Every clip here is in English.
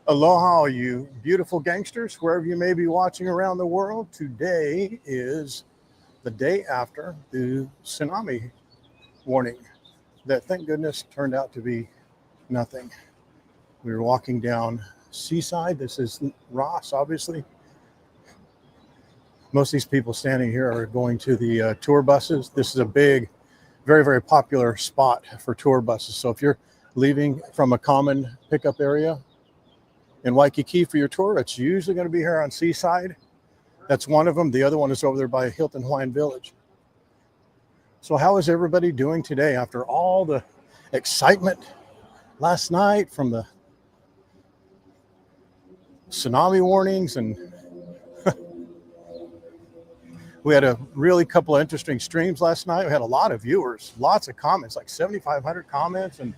Aloha, you beautiful gangsters, wherever you may be watching around the world. Today is the day after the tsunami warning that, thank goodness, turned out to be nothing. We were walking down Seaside. This is Ross, obviously. Most of these people standing here are going to the tour buses. This is a big, very, very popular spot for tour buses. So if you're leaving from a common pickup area in Waikiki for your tour, it's usually going to be here on Seaside. That's one of them. The other one is over there by Hilton Hawaiian Village. So how is everybody doing today after all the excitement last night from the tsunami warnings? And we had a really couple of interesting streams last night. We had a lot of viewers, lots of comments, like 7,500 comments. And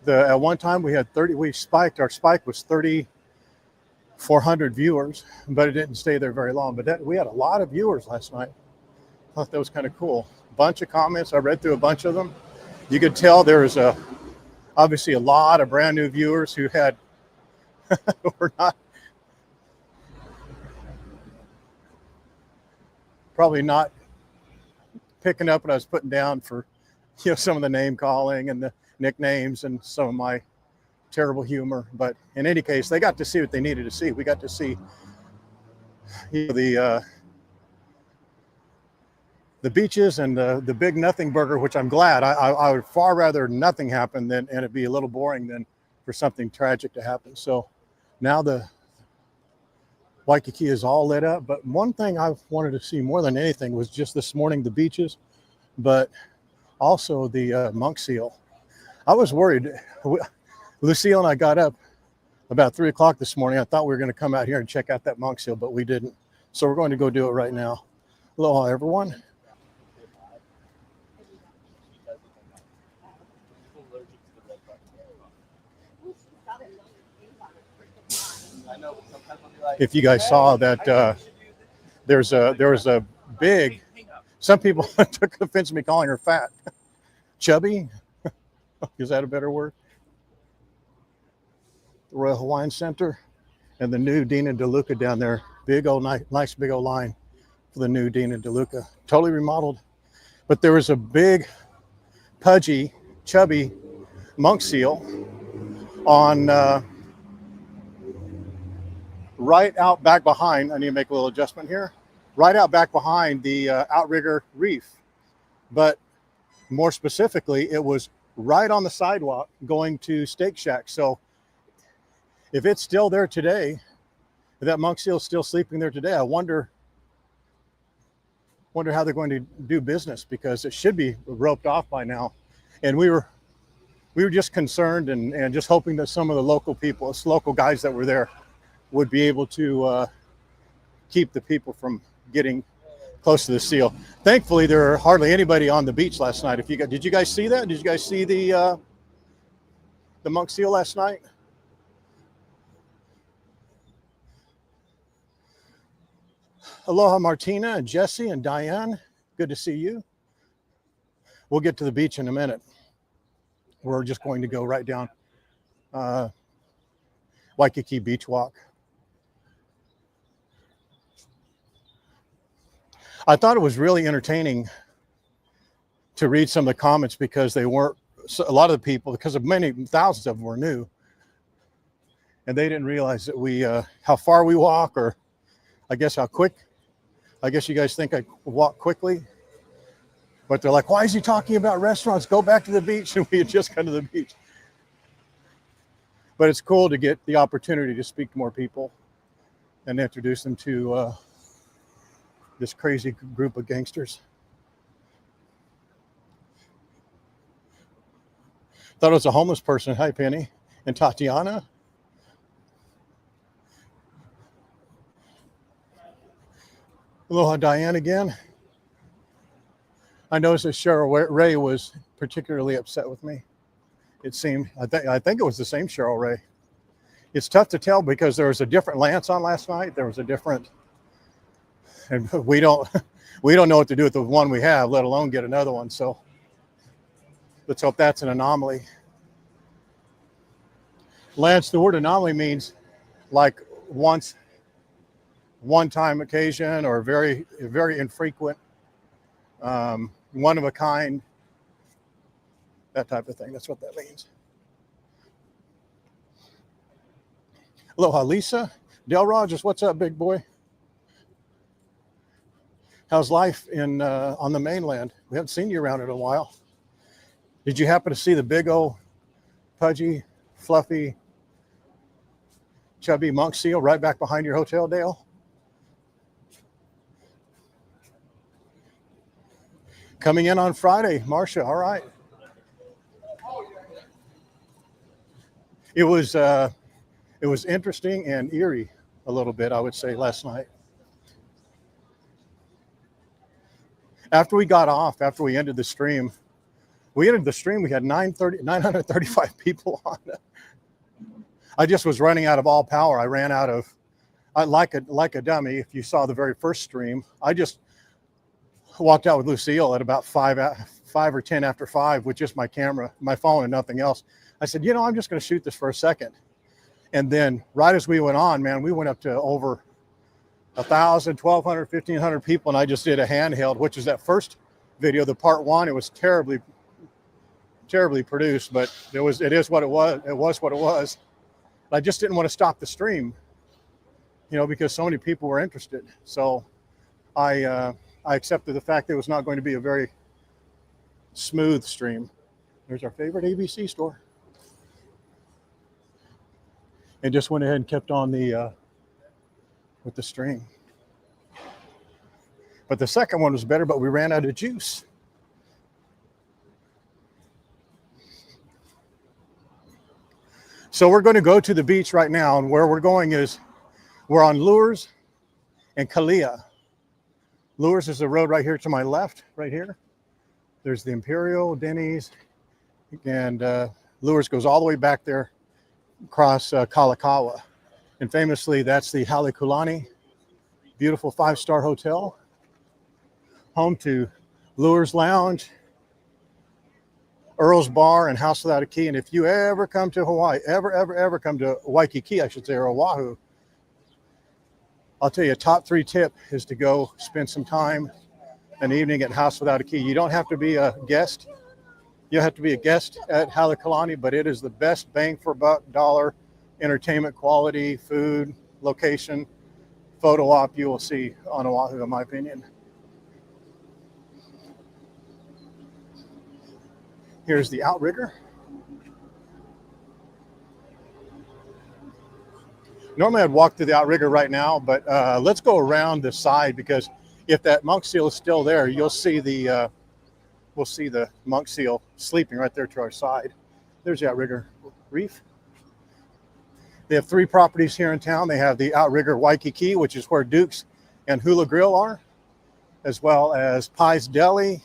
at one time we had our spike was 3,400 viewers, but it didn't stay there very long. But we had a lot of viewers last night. I thought that was kind of cool. A bunch of comments. I read through a bunch of them. You could tell there was obviously a lot of brand new viewers who were probably not picking up what I was putting down for, some of the name calling and the nicknames and some of my terrible humor. But in any case, they got to see what they needed to see. We got to see the beaches and the big nothing burger, which I'm glad. I would far rather nothing happen and it'd be a little boring than for something tragic to happen. So now the Waikiki is all lit up. But one thing I wanted to see more than anything was just this morning, the beaches, but also the monk seal. I was worried. Lucille and I got up about 3 o'clock this morning. I thought we were going to come out here and check out that monk seal, but we didn't. So we're going to go do it right now. Aloha, everyone. If you guys saw that, there was a big. Some people took offense to me calling her fat, chubby. Is that a better word? The Royal Hawaiian Center and the new Dina DeLuca down there. Big old nice big old line for the new Dina DeLuca. Totally remodeled. But there was a big, pudgy, chubby monk seal on right out back behind. I need to make a little adjustment here. Right out back behind the outrigger reef. But more specifically, it was right on the sidewalk going to Steak Shack. So if it's still there today, if that monk seal is still sleeping there today, I wonder how they're going to do business, because it should be roped off by now. And we were just concerned and just hoping that some of the local guys that were there would be able to keep the people from getting close to the seal. Thankfully, there were hardly anybody on the beach last night. Did you guys see that? Did you guys see the monk seal last night? Aloha, Martina and Jesse and Diane. Good to see you. We'll get to the beach in a minute. We're just going to go right down Waikiki Beach Walk. I thought it was really entertaining to read some of the comments, because they weren't, a lot of the people, because of many thousands of them were new, and they didn't realize that how far we walk, or I guess how quick. I guess you guys think I walk quickly, but they're like, why is he talking about restaurants? Go back to the beach. And we had just gone to the beach. But it's cool to get the opportunity to speak to more people and introduce them to this crazy group of gangsters. Thought it was a homeless person. Hi, Penny and Tatiana. Aloha, Diane again. I noticed that Cheryl Ray was particularly upset with me. It seemed, I think it was the same Cheryl Ray. It's tough to tell because there was a different Lance on last night. There was a different, and we don't know what to do with the one we have, let alone get another one. So let's hope that's an anomaly. Lance, the word anomaly means like once, one-time occasion, or very, very infrequent, one of a kind, that type of thing. That's what that means. Aloha, Lisa. Del Rogers, what's up, big boy? How's life in on the mainland? We haven't seen you around in a while. Did you happen to see the big old pudgy, fluffy, chubby monk seal right back behind your hotel, Dale? Coming in on Friday, Marcia. All right. It was interesting and eerie a little bit, I would say, last night. After we got off, after we ended the stream, we had 935 people on it. I just was running out of all power. I ran out of, like a dummy. If you saw the very first stream, I just walked out with Lucille at about 5 or 10 after 5 with just my camera, my phone, and nothing else. I said, you know, I'm just going to shoot this for a second. And then right as we went on, man, we went up to over 1,000, 1,200, 1,500 people. And I just did a handheld, which is that first video, the part 1. It was terribly produced, but it is what it was. It was what it was. I just didn't want to stop the stream, you know, because so many people were interested. So I accepted the fact that it was not going to be a very smooth stream. There's our favorite ABC store. And just went ahead and kept on with the stream. But the second one was better, but we ran out of juice. So we're going to go to the beach right now, and where we're going is we're on Lures and Kalia. Lures is the road right here to my left, right here. There's the Imperial, Denny's, and Lures goes all the way back there across Kalakaua. And famously, that's the Halekulani, beautiful 5-star hotel, home to Lures Lounge, Earl's Bar, and House Without a Key. And if you ever come to Hawaii, ever come to Waikiki, I should say, or Oahu, I'll tell you a top 3 tip is to go spend some time an evening at House Without a Key. You don't have to be a guest. You have to be a guest at Halekulani, but it is the best bang for buck dollar entertainment quality, food, location, photo op you will see on Oahu, in my opinion. Here's the outrigger. Normally I'd walk through the outrigger right now, but let's go around the side, because if that monk seal is still there, you'll see the we'll see the monk seal sleeping right there to our side. There's the outrigger reef. They have 3 properties here in town. They have the outrigger Waikiki, which is where Duke's and Hula Grill are, as well as Pie's Deli,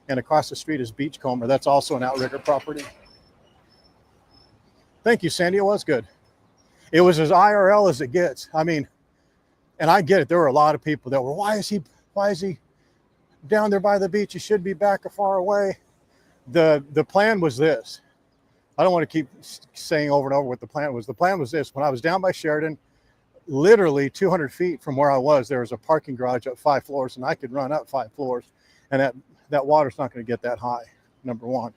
and across the street is Beachcomber. That's also an outrigger property. Thank you, Sandy. It was good. It was as IRL as it gets. I mean, and I get it. There were a lot of people that were, why is he down there by the beach? He should be back far away. The plan was this. I don't want to keep saying over and over what the plan was. The plan was this. When I was down by Sheridan, literally 200 feet from where I was, there was a parking garage up 5 floors, and I could run up 5 floors, and that water's not going to get that high, number one.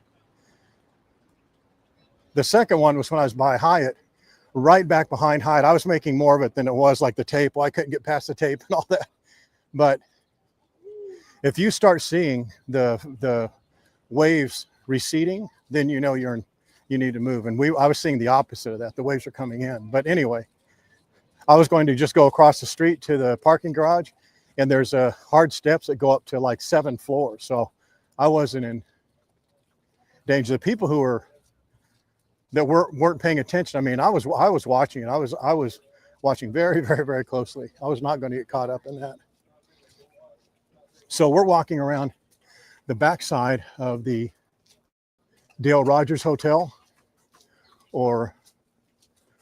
The second one was when I was by Hyatt, right back behind Hyatt. I was making more of it than it was like the tape. Well, I couldn't get past the tape and all that. But if you start seeing the waves receding, then you know you need to move. And I was seeing the opposite of that. The waves are coming in. But anyway, I was going to just go across the street to the parking garage, and there's hard steps that go up to like 7 floors. So I wasn't in danger. The people who weren't paying attention, I mean, I was watching it. I was watching very, very, very closely. I was not going to get caught up in that. So we're walking around the backside of the Dale Rogers Hotel, or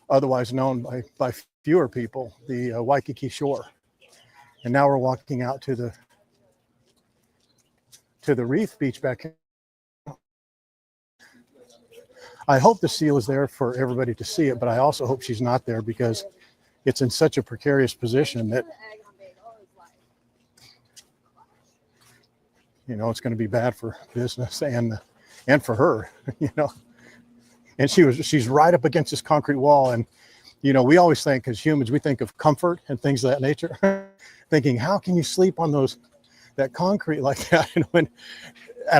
otherwise known by fewer people, the Waikiki Shore. And now we're walking out to the Reef Beach back here. I hope the seal is there for everybody to see it, but I also hope she's not there because it's in such a precarious position that, it's going to be bad for business and for her, And she's right up against this concrete wall. And, we always think as humans, we think of comfort and things of that nature, thinking, how can you sleep on that concrete like that? And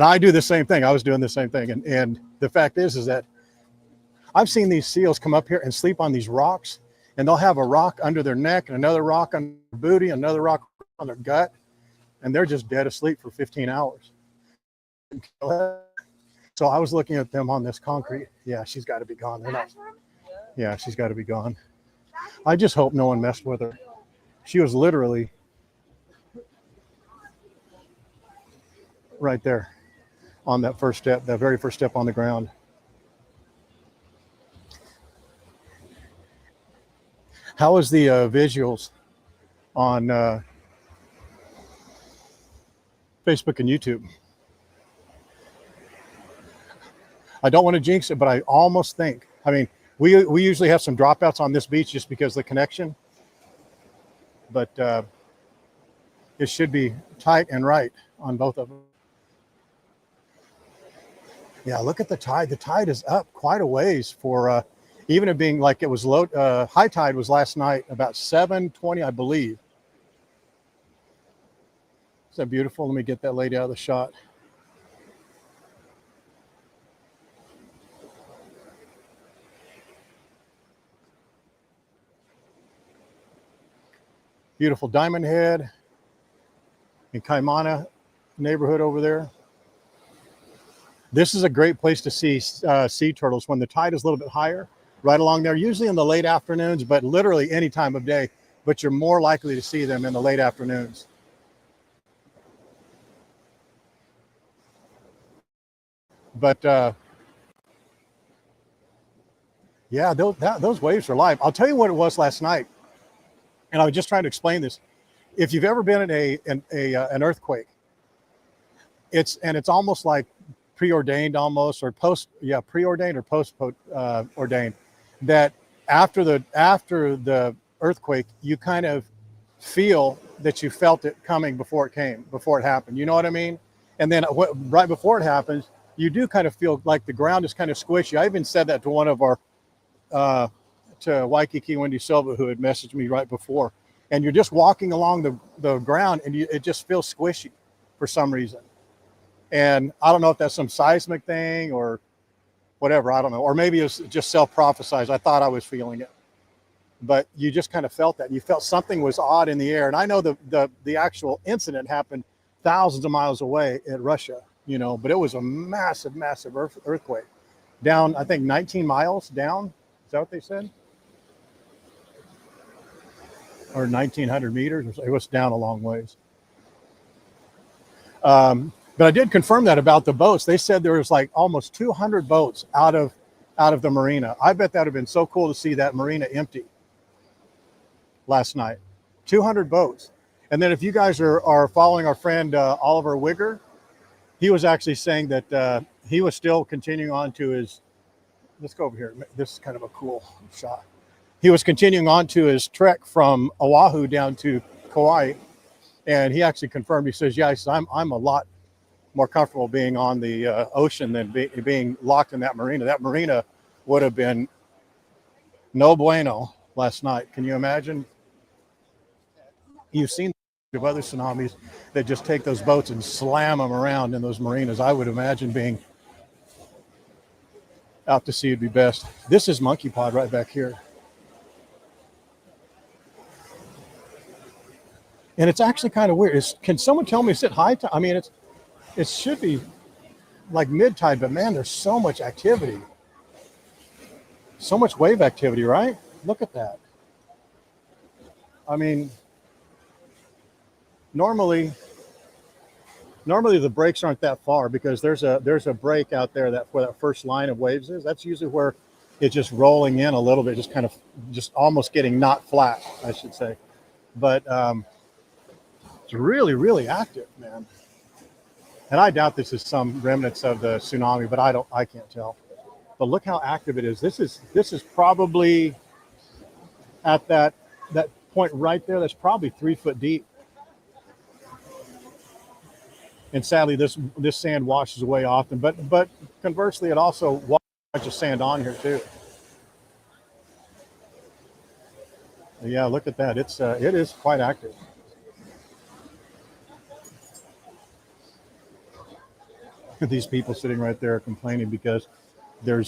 I do the same thing. I was doing the same thing. And the fact is that I've seen these seals come up here and sleep on these rocks, and they'll have a rock under their neck and another rock on their booty, another rock on their gut, and they're just dead asleep for 15 hours. So I was looking at them on this concrete. Yeah, she's got to be gone. Yeah, she's got to be gone. I just hope no one messed with her. She was literally right there on that first step, that very first step on the ground. How is the visuals on Facebook and YouTube? I don't want to jinx it, but I almost think, we usually have some dropouts on this beach just because of the connection, but it should be tight and right on both of them. Yeah, look at the tide. The tide is up quite a ways for even it being like it was low. High tide was last night about 7:20, I believe. Is that beautiful? Let me get that lady out of the shot. Beautiful Diamond Head in Kaimana neighborhood over there. This is a great place to see sea turtles when the tide is a little bit higher, right along there, usually in the late afternoons, but literally any time of day. But you're more likely to see them in the late afternoons. But yeah, those waves are live. I'll tell you what it was last night, and I was just trying to explain this. If you've ever been in an earthquake, it's almost like preordained almost, or preordained or post ordained, that after the earthquake, you kind of feel that you felt it coming before it happened. You know what I mean? And then right before it happens, you do kind of feel like the ground is kind of squishy. I even said that to one of our to Waikiki Wendy Silva, who had messaged me right before. And you're just walking along the ground, and it just feels squishy for some reason. And I don't know if that's some seismic thing or whatever. I don't know. Or maybe it's just self-prophesized. I thought I was feeling it. But you just kind of felt that. You felt something was odd in the air. And I know the actual incident happened thousands of miles away in Russia, but it was a massive, massive earthquake. Down, I think, 19 miles down. Is that what they said? Or 1,900 meters. It was down a long ways. But I did confirm that about the boats. They said there was like almost 200 boats out of the marina. I bet that would have been so cool to see that marina empty last night. 200 boats. And then if you guys are following our friend Oliver Wigger, he was actually saying that he was still continuing on to his, let's go over here. This is kind of a cool shot. He was continuing on to his trek from Oahu down to Kauai. And he actually confirmed, he says, yeah, he says, I'm a lot more comfortable being on the ocean than being locked in that marina. That marina would have been no bueno last night. Can you imagine? You've seen of other tsunamis that just take those boats and slam them around in those marinas. I would imagine being out to sea would be best. This is Monkey Pod right back here. And it's actually kind of weird. Can someone tell me, is it high tide? I mean, it should be like mid tide, but man, there's so much activity. So much wave activity, right? Look at that. I mean, normally the breaks aren't that far because there's a break out there where that first line of waves is. That's usually where it's just rolling in a little bit, just almost getting not flat, I should say. But it's really, really active, man. And I doubt this is some remnants of the tsunami, but I can't tell. But look how active it is. This is probably at that point right there. That's probably 3 foot deep. And sadly, this sand washes away often. But conversely, it also washes a bunch of sand on here too. Yeah, look at that. It is quite active. These people sitting right there complaining because they're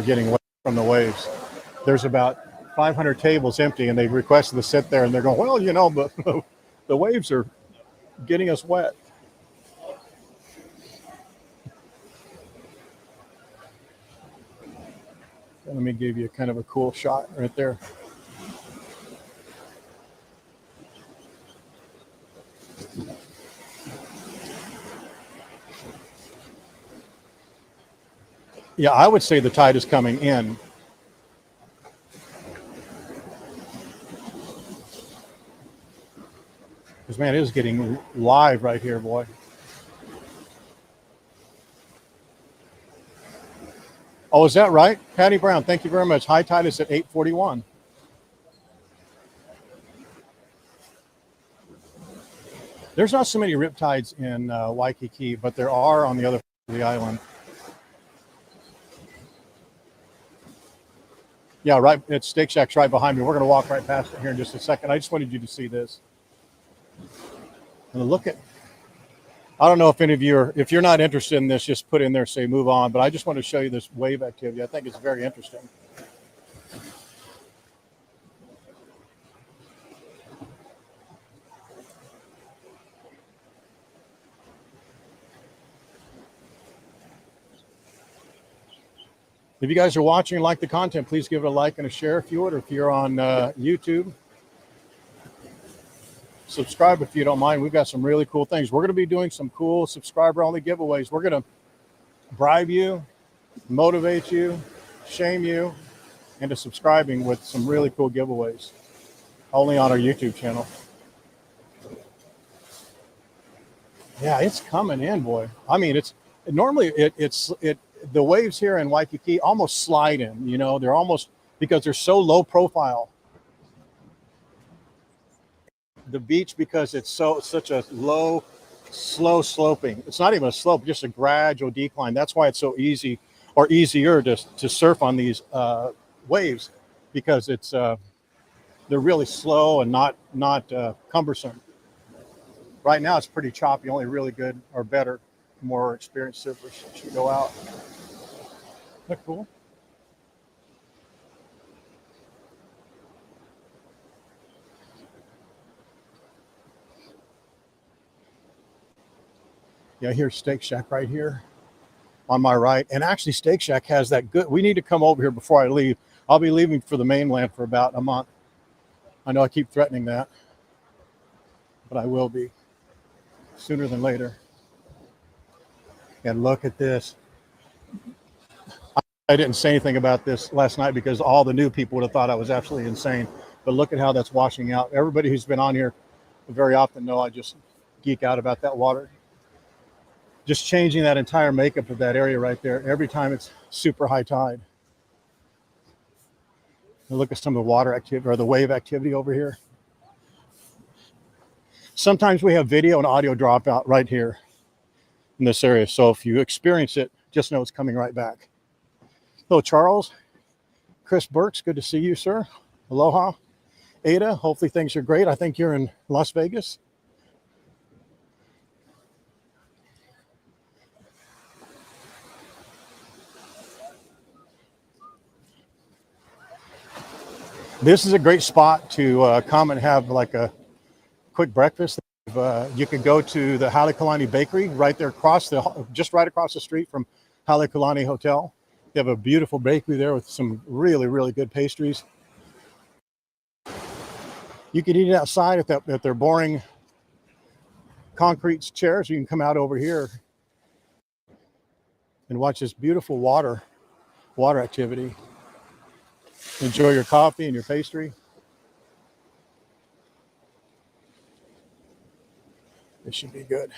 getting away from the waves. There's about 500 tables empty, and they've requested to sit there, and they're going, well, you know, but the waves are getting us wet. Let me give you kind of a cool shot right there. Yeah, I would say the tide is coming in. Because, man, it is getting live right here, boy. Oh, is that right? Patty Brown, thank you very much. High tide is at 8:41. There's not so many riptides in Waikiki, but there are on the other side of the island. Yeah, right. It's Steak Shack's right behind me. We're going to walk right past it here in just a second. I just wanted you to see this. And look at, I don't know if any of you are, if you're not interested in this, just put in there, say move on. But I just want to show you this wave activity. I think it's very interesting. If you guys are watching and like the content, please give it a like and a share if you would, or if you're on YouTube, subscribe if you don't mind. We've got some really cool things. We're going to be doing some cool subscriber-only giveaways. We're going to bribe you, motivate you, shame you into subscribing with some really cool giveaways, only on our YouTube channel. Yeah, it's coming in, boy. I mean, it's normally the waves here in Waikiki almost slide in, you know, they're almost, because they're so low profile. The beach, because it's such a low, slow sloping. It's not even a slope, just a gradual decline. That's why it's so easy, or easier to surf on these waves, because it's they're really slow and not cumbersome. Right now it's pretty choppy. Only really good or better, more experienced surfers should go out. Isn't that cool? Yeah, here's Steak Shack right here on my right. And actually, Steak Shack has that good. We need to come over here before I leave. I'll be leaving for the mainland for about a month. I know I keep threatening that, but I will be sooner than later. And look at this. I didn't say anything about this last night because all the new people would have thought I was absolutely insane. But look at how that's washing out. Everybody who's been on here very often know I just geek out about that water. Just changing that entire makeup of that area right there every time it's super high tide. And look at some of the water activity or the wave activity over here. Sometimes we have video and audio dropout right here in this area. So if you experience it, just know it's coming right back. Hello, Charles. Chris Burks, good to see you, sir. Aloha. Ada, hopefully things are great. I think you're in Las Vegas. This is a great spot to come and have like a quick breakfast. You could go to the Halekulani Bakery right there just right across the street from Halekulani Hotel. They have a beautiful bakery there with some really, really good pastries. You can eat it outside at their boring concrete chairs. You can come out over here and watch this beautiful water activity. Enjoy your coffee and your pastry. It should be good.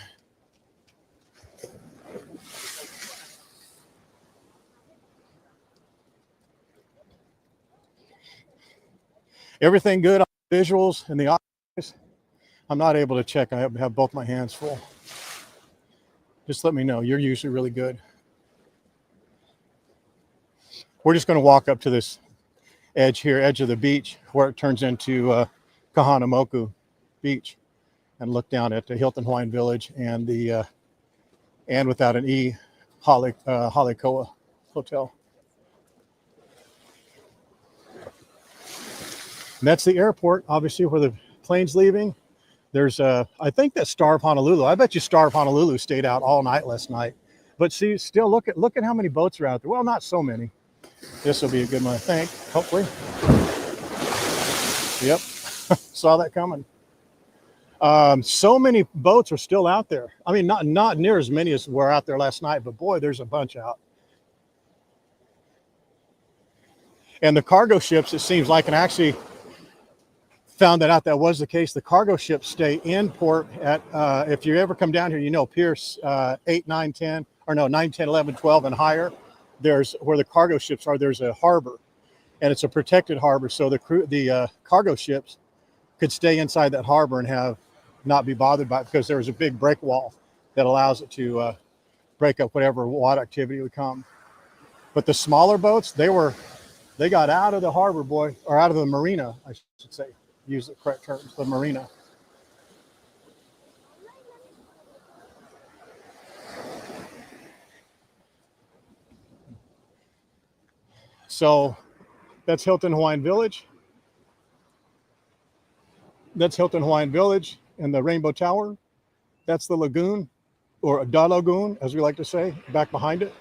Everything good on visuals and the eyes? I'm not able to check. I have both my hands full. Just let me know. You're usually really good. We're just going to walk up to this edge here, edge of the beach, where it turns into Kahanamoku Beach, and look down at the Hilton Hawaiian Village and the and without an E, Halikoa Hotel. And that's the airport, obviously, where the plane's leaving. There's I think that Star of Honolulu. I bet you Star of Honolulu stayed out all night last night. But see, still look at how many boats are out there. Well, not so many. This will be a good one, I think. Hopefully. Yep, saw that coming. So many boats are still out there. I mean, not near as many as were out there last night, but boy, there's a bunch out. And the cargo ships, it seems like, and actually found that was the case. The cargo ships stay in port at, if you ever come down here, you know, Piers 8, 9, 10, or no, 9, 10, 11, 12 and higher. There's where the cargo ships are, there's a harbor, and it's a protected harbor. So the cargo ships could stay inside that harbor and not be bothered by it, because there was a big break wall that allows it to break up whatever water activity would come. But the smaller boats, they got out of the harbor, boy, or out of the marina, I should say, use the correct terms, the marina. So that's Hilton Hawaiian Village. That's Hilton Hawaiian Village and the Rainbow Tower. That's the lagoon, or Da Lagoon, as we like to say, back behind it.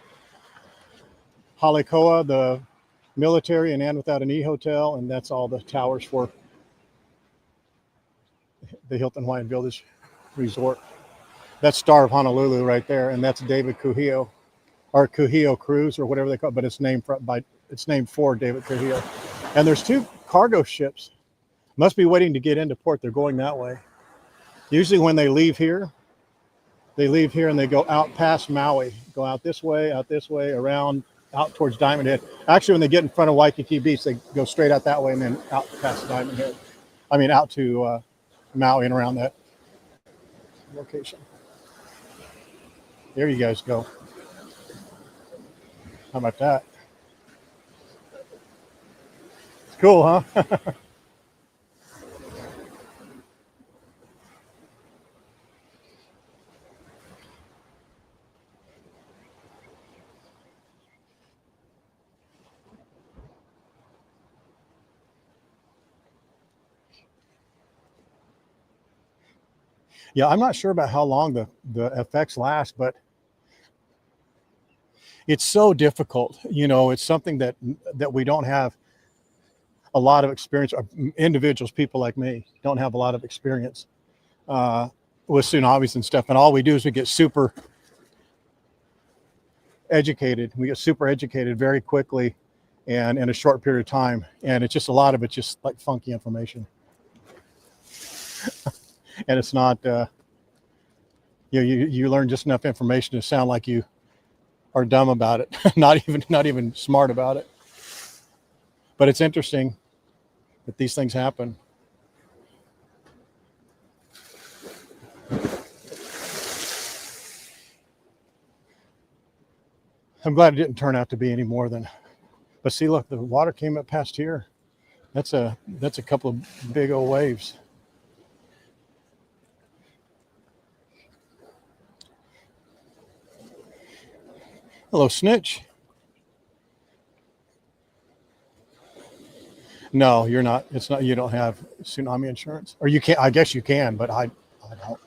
Halikoa, the military and without an E hotel, and that's all the towers for the Hilton Hawaiian Village Resort. That's Star of Honolulu right there, and that's David Kuhio, or Kuhio Cruise, or whatever they call it, but it's named for David Kuhio. And there's 2 cargo ships. Must be waiting to get into port. They're going that way. Usually when they leave here and they go out past Maui, go out this way, around, out towards Diamond Head. Actually, when they get in front of Waikiki Beach, they go straight out that way and then out past Diamond Head. I mean, out to Maui and around that location. There you guys go. How about that? It's cool, huh? Yeah, I'm not sure about how long the effects last, but it's so difficult. You know, it's something that we don't have a lot of experience, or individuals, people like me, don't have a lot of experience with tsunamis and stuff. And all we do is we get super educated. We get super educated very quickly and in a short period of time. And it's just a lot of it's just like funky information. And it's not, you learn just enough information to sound like you are dumb about it, not even smart about it. But it's interesting that these things happen. I'm glad it didn't turn out to be any more than, but see, look, the water came up past here. That's a couple of big old waves. Hello, Snitch. No, you're not. It's not. You don't have tsunami insurance, or you can't. I guess you can, but I don't.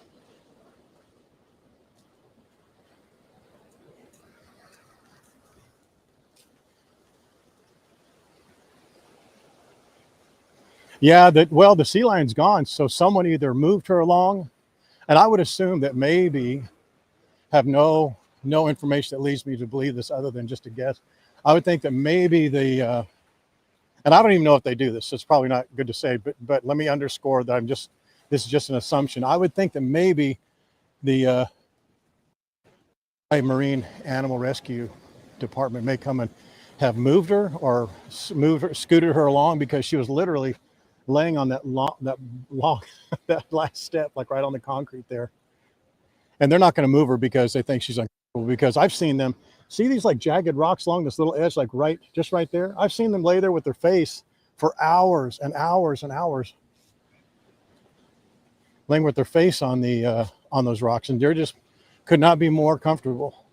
Yeah, the sea lion's gone, so someone either moved her along, and I would assume that maybe have no information that leads me to believe this other than just a guess. I would think that maybe and I don't even know if they do this, so it's probably not good to say, but let me underscore that this is just an assumption. I would think that maybe the Marine Animal Rescue Department may come and have moved her or scooted her along, because she was literally laying on that long that last step, like right on the concrete there. And they're not going to move her because they think she's uncomfortable, because I've seen them see these like jagged rocks along this little edge, like just right there. I've seen them lay there with their face for hours and hours and hours, laying with their face on those rocks, and they're just could not be more comfortable.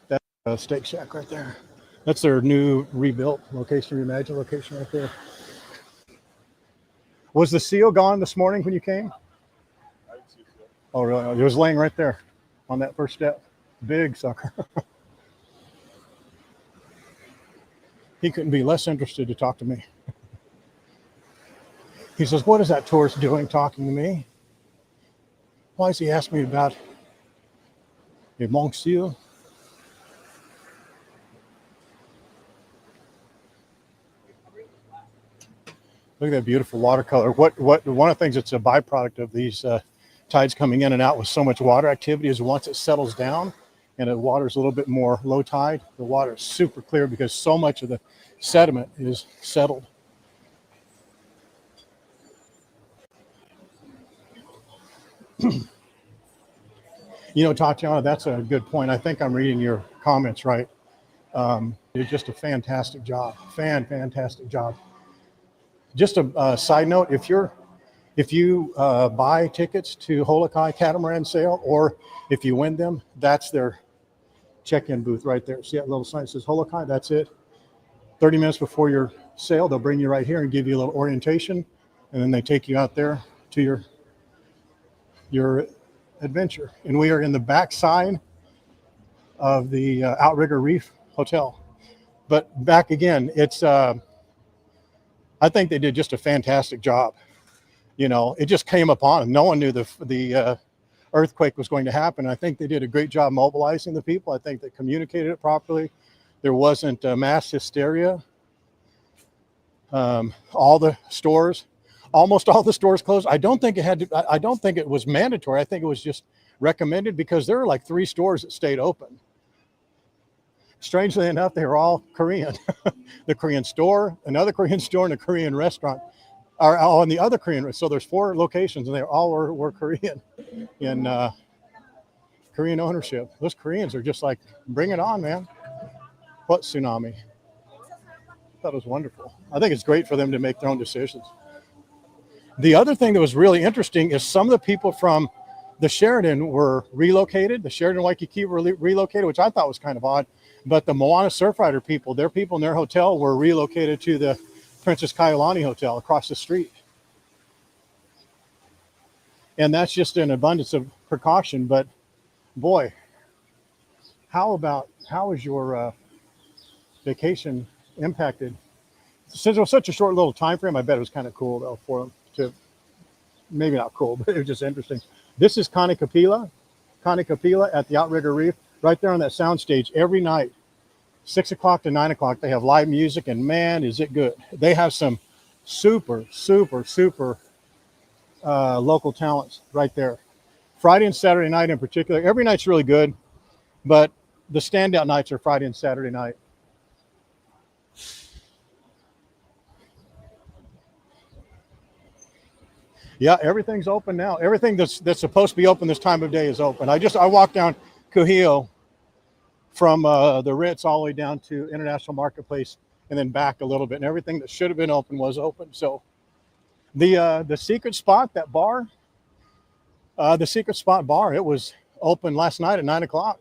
That's a steak shack right there. That's their new rebuilt location, reimagined location right there. Was the seal gone this morning when you came? I didn't see it. Oh, really? It was laying right there on that first step. Big sucker. He couldn't be less interested to talk to me. He says, what is that tourist doing talking to me? Why is he asking me about a monk seal? Look at that beautiful watercolor. One of the things that's a byproduct of these tides coming in and out with so much water activity is once it settles down and the water's a little bit more low tide, the water is super clear because so much of the sediment is settled. You know, Tatiana, that's a good point. I think I'm reading your comments right. It's just a fantastic job. Fantastic job. Just a side note, if you buy tickets to Holokai catamaran sale, or if you win them, that's their check-in booth right there. See that little sign that says Holokai? That's it. 30 minutes before your sale, they'll bring you right here and give you a little orientation, and then they take you out there to your adventure. And we are in the backside of the Outrigger Reef Hotel. But back again, it's I think they did just a fantastic job. You know, it just came upon them. No one knew the earthquake was going to happen. I think they did a great job mobilizing the people. I think they communicated it properly. There wasn't mass hysteria. All the stores, almost all the stores closed. I don't think it was mandatory. I think it was just recommended because there were like 3 stores that stayed open. Strangely enough, they were all Korean. The Korean store, another Korean store, and a Korean restaurant are all in the other Korean. So there's 4 locations, and they all were Korean in Korean ownership. Those Koreans are just like, bring it on, man. What tsunami? I thought it was wonderful. I think it's great for them to make their own decisions. The other thing that was really interesting is some of the people from the Sheraton were relocated. The Sheraton Waikiki were relocated, which I thought was kind of odd. But the Moana Surfrider people, their people in their hotel were relocated to the Princess Kailani Hotel across the street. And that's just an abundance of precaution. But boy, how is your vacation impacted? Since it was such a short little time frame, I bet it was kind of cool though for them to, maybe not cool, but it was just interesting. This is Kanikapila at the Outrigger Reef, right there on that sound stage every night, 6 o'clock to 9 o'clock. They have live music, and man, is it good. They have some super local talents right there. Friday and Saturday night in particular. Every night's really good, but the standout nights are Friday and Saturday night. Yeah, everything's open now. Everything that's supposed to be open this time of day is open. I walked down Kuhio from the Ritz all the way down to International Marketplace and then back a little bit, and everything that should have been open was open. So the secret spot, that bar, the secret spot bar, it was open last night at 9 o'clock.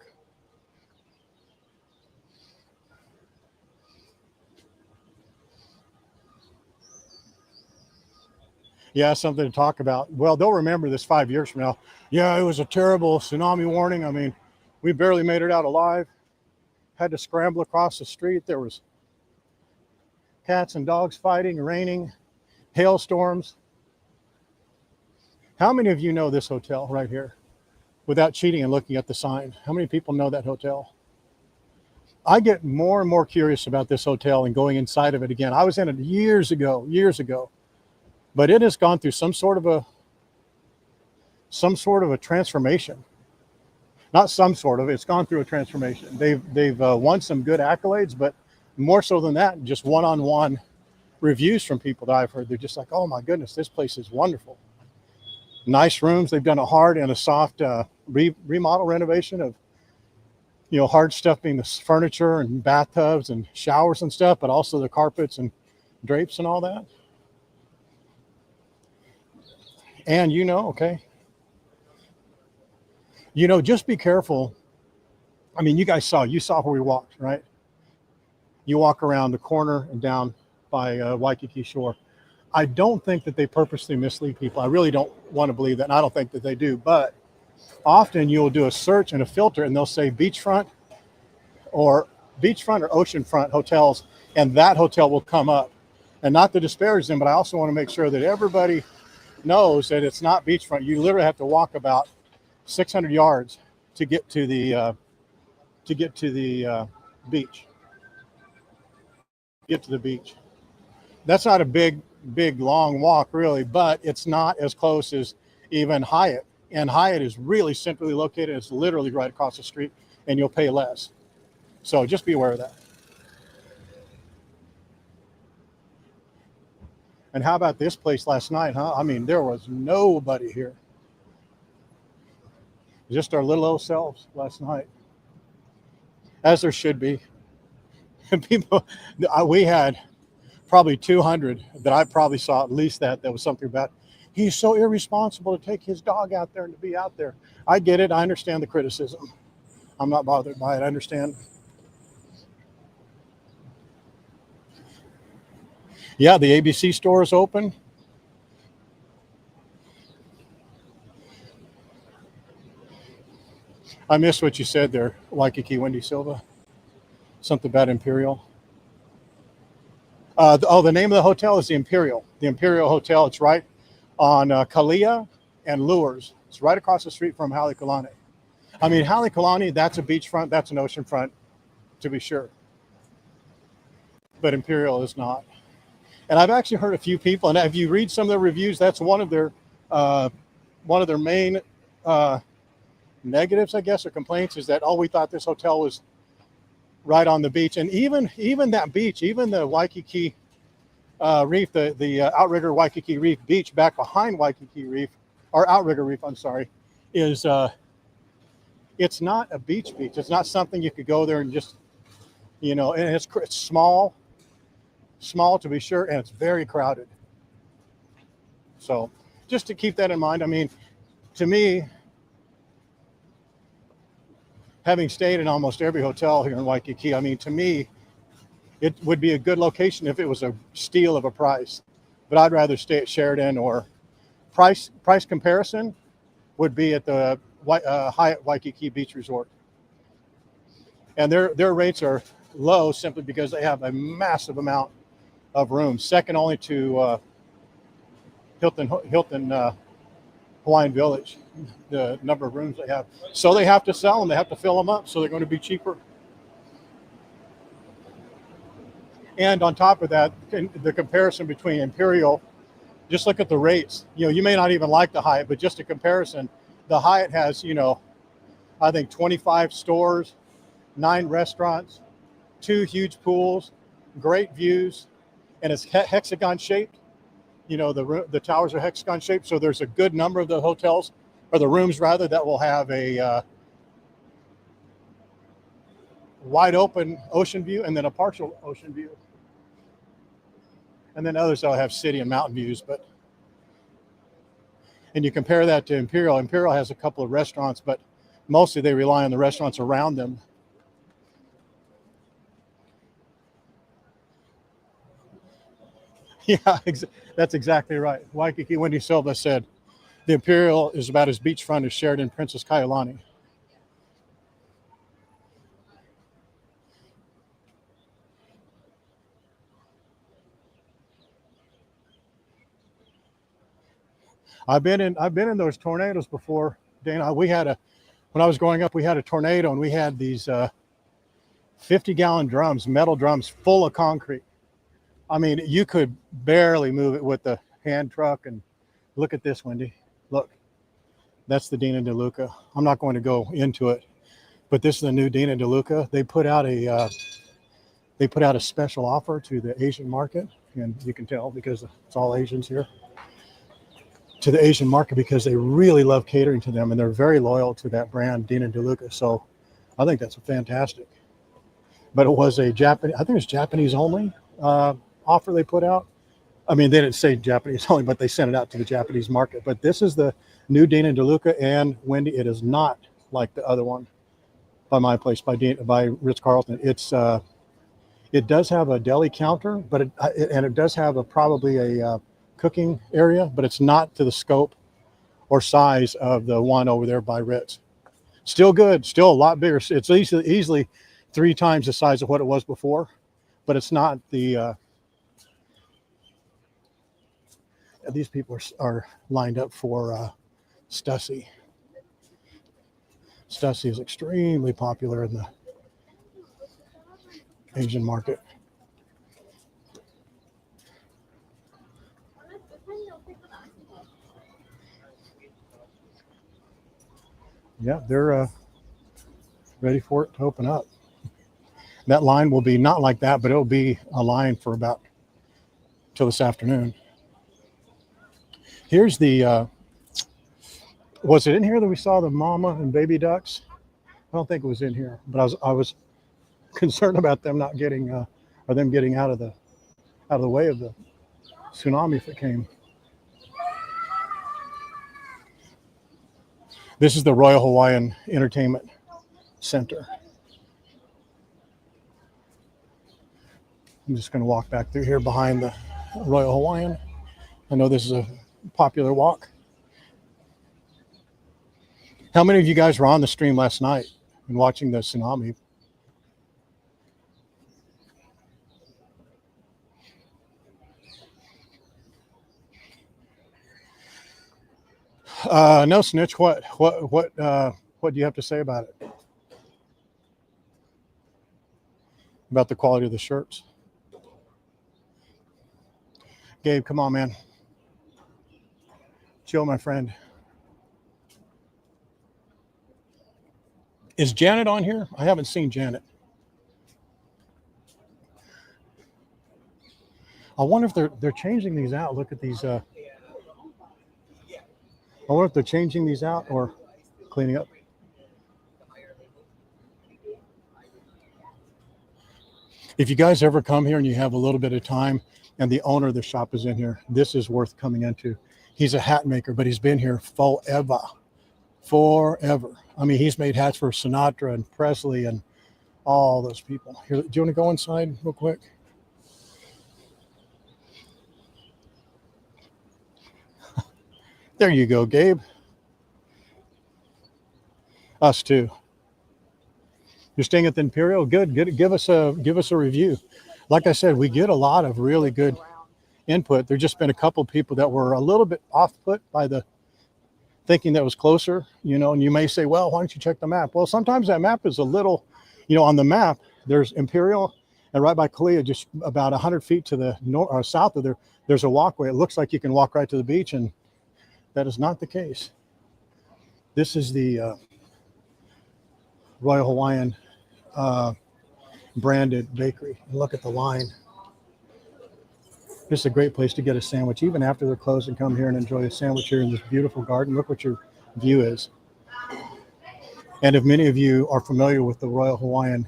Yeah, something to talk about. Well, they'll remember this 5 years from now. Yeah, it was a terrible tsunami warning. I mean, we barely made it out alive. Had to scramble across the street. There was cats and dogs fighting, raining, hailstorms. How many of you know this hotel right here without cheating and looking at the sign? How many people know that hotel? I get more and more curious about this hotel and going inside of it again. I was in it years ago. But it has gone through some sort of a transformation. Not some sort of, it's gone through a transformation. They've won some good accolades, but more so than that, just one-on-one reviews from people that I've heard. They're just like, oh my goodness, this place is wonderful. Nice rooms. They've done a hard and a soft remodel renovation of, hard stuff being the furniture and bathtubs and showers and stuff, but also the carpets and drapes and all that. And okay, just be careful. I mean, you saw where we walked, right? You walk around the corner and down by Waikiki shore. I don't think that they purposely mislead people. I really don't want to believe that, and I don't think that they do. But often you'll do a search and a filter, and they'll say beachfront or oceanfront hotels, and that hotel will come up. And not to disparage them, but I also want to make sure that everybody knows that it's not beachfront. You literally have to walk about 600 yards to get to the beach. Get to the beach. That's not a big, long walk, really, but it's not as close as even Hyatt. And Hyatt is really centrally located. It's literally right across the street, and you'll pay less. So just be aware of that. And how about this place last night, huh? I mean, there was nobody here. Just our little old selves last night, as there should be. People, we had probably 200 that I probably saw at least that was something about, he's so irresponsible to take his dog out there and to be out there. I get it. I understand the criticism. I'm not bothered by it. I understand. Yeah, the ABC store is open. I missed what you said there, Waikiki, Wendy Silva. Something about Imperial. The name of the hotel is the Imperial. The Imperial Hotel. It's right on Kalia and Lures. It's right across the street from Halekulani. I mean, Halekulani, that's a beachfront. That's an oceanfront, to be sure. But Imperial is not. And I've actually heard a few people, and if you read some of their reviews, that's one of their main negatives, I guess, or complaints, is that, oh, we thought this hotel was right on the beach. And even that beach, even the Waikiki Reef, the Outrigger Waikiki Reef beach back behind Waikiki Reef, or Outrigger Reef, I'm sorry, is it's not a beach. It's not something you could go there and just, and it's small to be sure, and it's very crowded. So just to keep that in mind, I mean, to me, having stayed in almost every hotel here in Waikiki, I mean, to me, it would be a good location if it was a steal of a price. But I'd rather stay at Sheraton, or price comparison would be at the Hyatt Waikiki Beach Resort. And their rates are low simply because they have a massive amount of rooms, second only to Hilton Hawaiian Village, the number of rooms they have. So they have to sell them. They have to fill them up, so they're going to be cheaper. And on top of that, the comparison between Imperial, just look at the rates. You may not even like the Hyatt, but just a comparison, the Hyatt has, I think 25 stores, 9 restaurants, 2 huge pools, great views, and it's hexagon shaped. The towers are hexagon shaped, so there's a good number of the hotels, or the rooms rather, that will have a wide open ocean view and then a partial ocean view. And then others that'll have city and mountain views. And you compare that to Imperial. Imperial has a couple of restaurants, but mostly they rely on the restaurants around them. Yeah, that's exactly right. Waikiki Wendy Silva said, the Imperial is about as beachfront as Sheraton Princess Kailani. I've been in those tornadoes before, Dana. When I was growing up, we had a tornado, and we had these 50-gallon drums, metal drums full of concrete. I mean, you could barely move it with the hand truck. And look at this, Wendy. Look, that's the Dina DeLuca. I'm not going to go into it, but this is the new Dina DeLuca. They put out a They put out a special offer to the Asian market, and you can tell because it's all Asians here, to the Asian market, because they really love catering to them, and they're very loyal to that brand, Dean and DeLuca. So I think that's fantastic. But it was a Japanese, I think it was Japanese only offer they put out. I mean, they didn't say Japanese only, but they sent it out to the Japanese market. But this is the new Dean and DeLuca and Wendy. It is not like the other one by my place, by Ritz-Carlton. It does have a deli counter, but it does have probably a cooking area, but it's not to the scope or size of the one over there by Ritz. Still good, still a lot bigger. It's easily 3 times the size of what it was before, but it's not the. These people are lined up for Stussy. Stussy is extremely popular in the Asian market. Yeah, they're ready for it to open up. That line will be not like that, but it'll be a line for about till this afternoon. Here's the, was it in here that we saw the mama and baby ducks? I don't think it was in here, but I was concerned about them not getting, or them getting out of the way of the tsunami if it came. This is the Royal Hawaiian Entertainment Center. I'm just going to walk back through here behind the Royal Hawaiian. I know this is a popular walk. How many of you guys were on the stream last night and watching the tsunami? No, Snitch. What do you have to say about it? About the quality of the shirts? Gabe, come on, man. Chill, my friend. Is Janet on here? I haven't seen Janet. I wonder if they're changing these out. Look at these. I wonder if they're changing these out or cleaning up. If you guys ever come here and you have a little bit of time and the owner of the shop is in here, this is worth coming into. He's a hat maker, but he's been here forever. I mean, he's made hats for Sinatra and Presley and all those people. Here, do you want to go inside real quick? There you go, Gabe. Us too. You're staying at the Imperial? Good. Give us a review. Like I said, we get a lot of really good input. There's just been a couple of people that were a little bit off put by the thinking that was closer, and you may say, well, why don't you check the map? Well, sometimes that map is a little, on the map, there's Imperial, and right by Kalia, just about 100 feet to the north or south of there, there's a walkway. It looks like you can walk right to the beach, and that is not the case. This is the Royal Hawaiian branded bakery. Look at the line. This is a great place to get a sandwich, even after they're closed, and come here and enjoy a sandwich here in this beautiful garden. Look what your view is. And if many of you are familiar with the Royal Hawaiian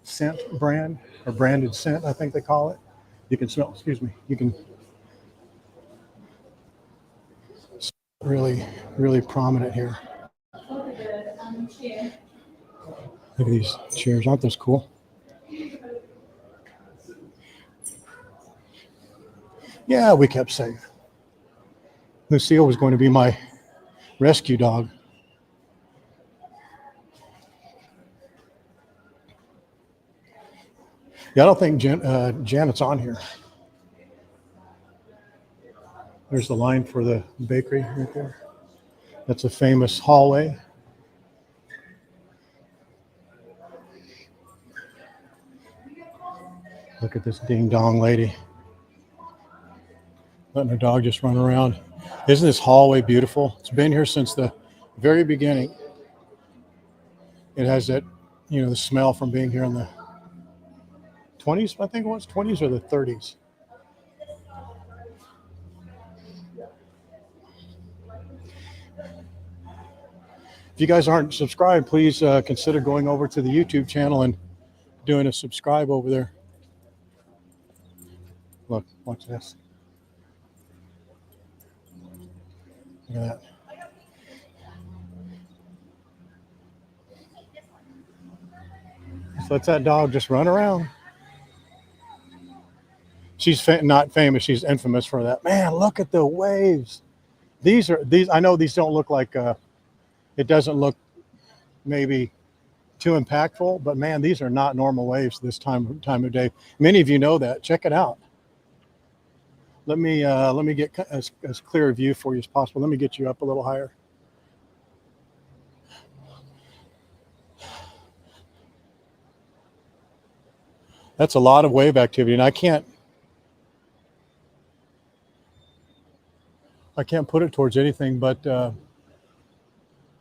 scent brand, or branded scent, I think they call it, you can smell, you can really, really prominent here. Look at these chairs. Aren't those cool? Yeah, we kept safe. Lucille was going to be my rescue dog. Yeah, I don't think Janet's on here. There's the line for the bakery right there. That's a famous hallway. Look at this ding-dong lady. Letting her dog just run around. Isn't this hallway beautiful? It's been here since the very beginning. It has that, the smell from being here in the 20s, I think it was 20s or the 30s. If you guys aren't subscribed, please consider going over to the YouTube channel and doing a subscribe over there. Look, watch this. Look at that. So let's that dog just run around. She's not famous. She's infamous for that. Man, look at the waves. These. I know these don't look like. It doesn't look maybe too impactful, but man, these are not normal waves this time of day. Many of you know that. Check it out. Let me get as clear a view for you as possible. Let me get you up a little higher. That's a lot of wave activity, and I can't put it towards anything, but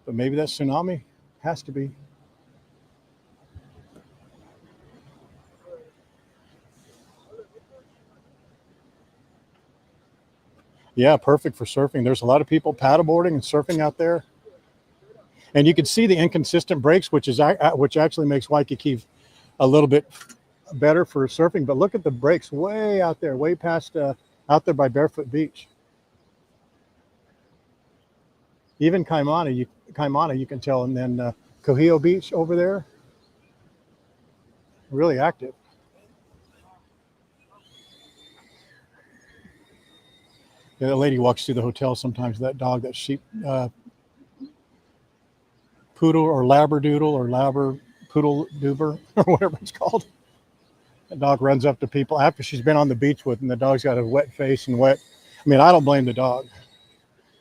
maybe that tsunami has to be. Yeah, perfect for surfing. There's a lot of people paddleboarding and surfing out there, and you can see the inconsistent breaks, which actually makes Waikiki a little bit better for surfing. But look at the breaks way out there, way past out there by Barefoot Beach. Even Kaimana, you can tell, and then Kohio Beach over there, really active. Yeah, the lady walks through the hotel sometimes. That dog, that sheep, poodle or labradoodle or labber poodle doober or whatever it's called. The dog runs up to people after she's been on the beach with them. The dog's got a wet face and wet. I mean, I don't blame the dog.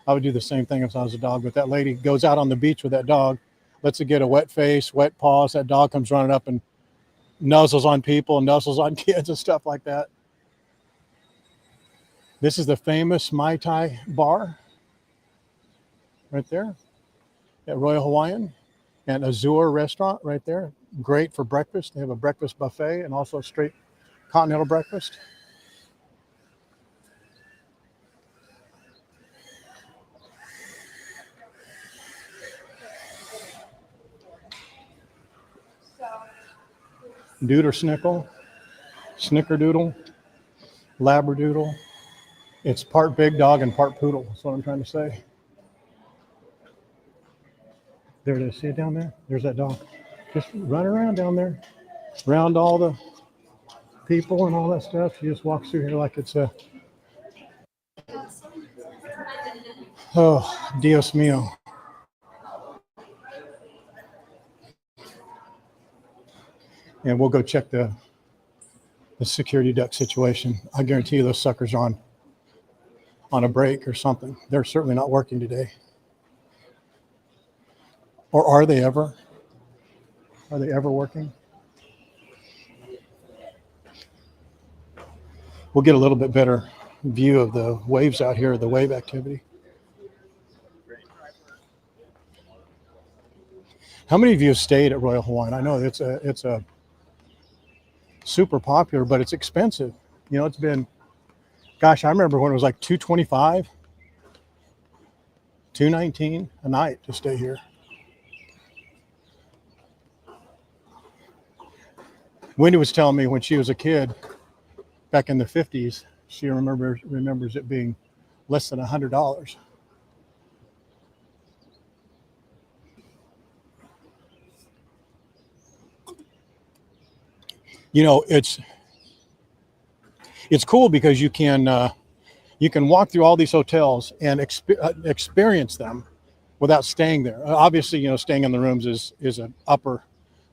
I would do the same thing if I was a dog. But that lady goes out on the beach with that dog, lets it get a wet face, wet paws. That dog comes running up and nuzzles on people and nuzzles on kids and stuff like that. This is the famous Mai Tai bar right there at Royal Hawaiian, and Azure restaurant right there. Great for breakfast. They have a breakfast buffet and also a straight continental breakfast. Dude or snickle, snickerdoodle, labradoodle. It's part big dog and part poodle. That's what I'm trying to say. There it is. See it down there? There's that dog. Just run around down there, around all the people and all that stuff. She just walks through here like it's a, oh, Dios mío. And we'll go check the security duck situation. I guarantee you those suckers are on a break or something. They're certainly not working today. Or are they ever? Are they ever working? We'll get a little bit better view of the waves out here, the wave activity. How many of you have stayed at Royal Hawaiian? I know it's a super popular, but it's expensive. You know, it's been, gosh, I remember when it was like $225, $219 a night to stay here. Wendy was telling me when she was a kid back in the 50s, she remembers it being less than $100. You know, it's cool because you can walk through all these hotels and experience them without staying there. Obviously, you know, staying in the rooms is a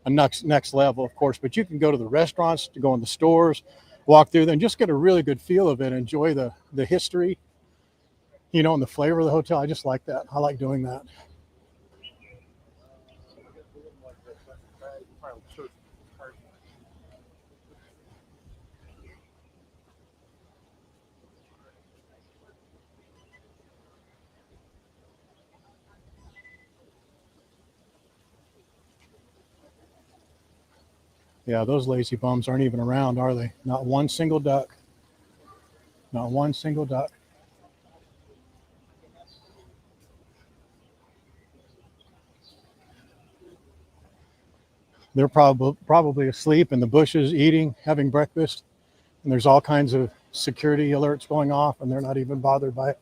next level, of course, but you can go to the restaurants, to go in the stores, walk through them, and just get a really good feel of it, enjoy the history, you know, and the flavor of the hotel. I just like that. I like doing that. Yeah, those lazy bums aren't even around, are they? Not one single duck. Not one single duck. They're probably asleep in the bushes, eating, having breakfast, and there's all kinds of security alerts going off, and they're not even bothered by it.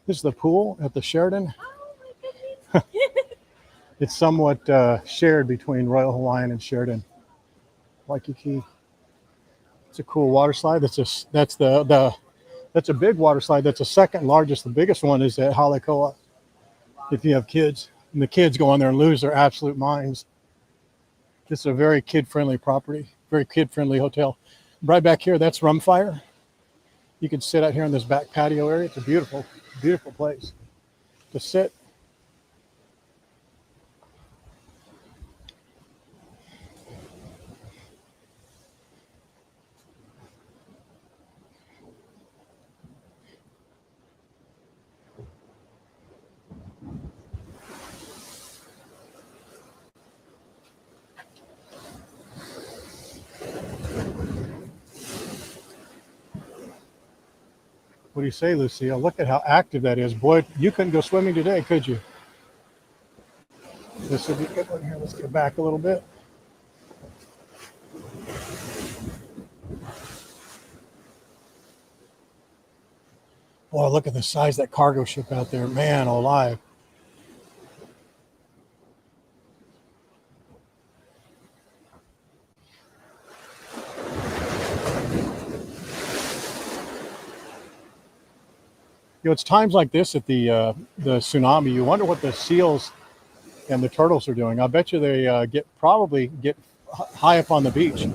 This is the pool at the Sheraton. It's somewhat shared between Royal Hawaiian and Sheraton. Waikiki. It's a cool water slide. That's a big water slide. That's the second largest. The biggest one is at Halekoa. If you have kids, and the kids go on there and lose their absolute minds. This is a very kid-friendly property, very kid-friendly hotel. Right back here, that's Rumfire. You can sit out here in this back patio area. It's a beautiful, beautiful place to sit. What do you say, Lucille? Look at how active that is. Boy, you couldn't go swimming today, could you? This would be a good one here. Let's get back a little bit. Boy, look at the size of that cargo ship out there. Man, alive. It's times like this at the tsunami. You wonder what the seals and the turtles are doing. I bet you they probably get high up on the beach.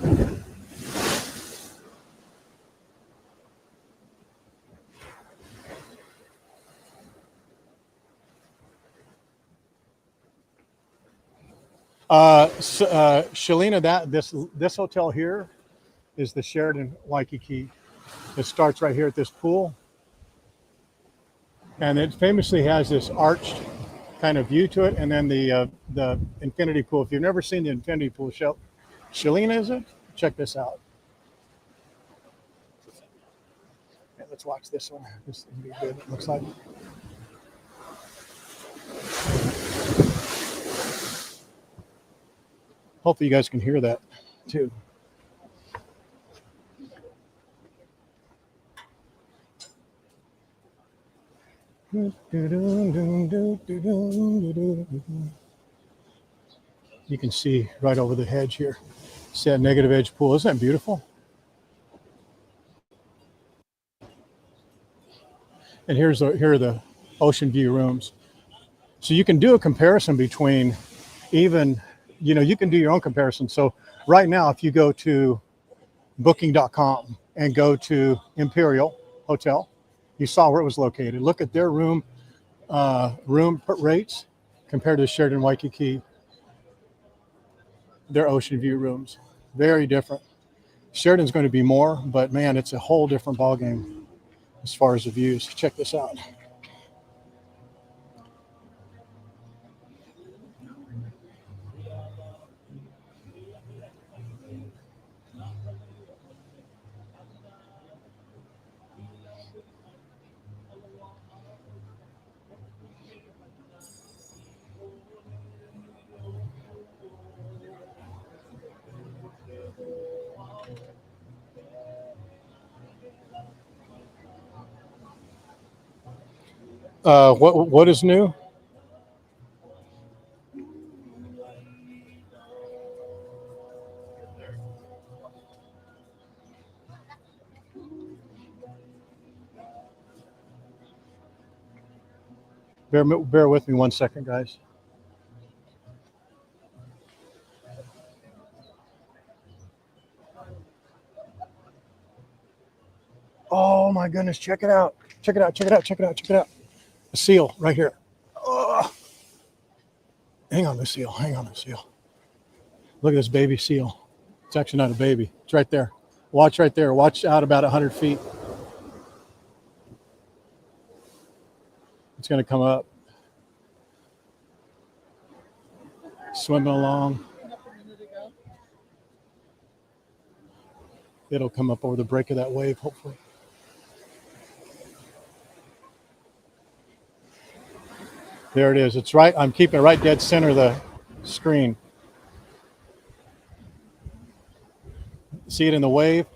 Shalina, this hotel here is the Sheraton Waikiki. It starts right here at this pool, and it famously has this arched kind of view to it, and then the infinity pool. If you've never seen the infinity pool, Shalina, is it? Check this out. Yeah, let's watch this one. This will be good. It looks like. Hopefully, you guys can hear that too. You can see right over the hedge here. See that negative edge pool? Isn't that beautiful? And here are the ocean view rooms. So you can do a comparison between even, you can do your own comparison. So right now, if you go to booking.com and go to Imperial Hotel, you saw where it was located. Look at their room rates compared to Sheraton Waikiki. Their ocean view rooms, very different. Sheraton's going to be more, but man, it's a whole different ballgame as far as the views. Check this out. What is new? Bear with me 1 second, guys. Oh my goodness, check it out. Check it out, check it out, check it out, check it out. A seal right here. Oh, hang on, Lucille. Hang on, Lucille. Look at this baby seal. It's actually not a baby. It's right there. Watch right there. Watch out about 100 feet. It's going to come up. Swimming along. It'll come up over the break of that wave, hopefully. There it is. It's right. I'm keeping it right dead center of the screen. See it in the wave?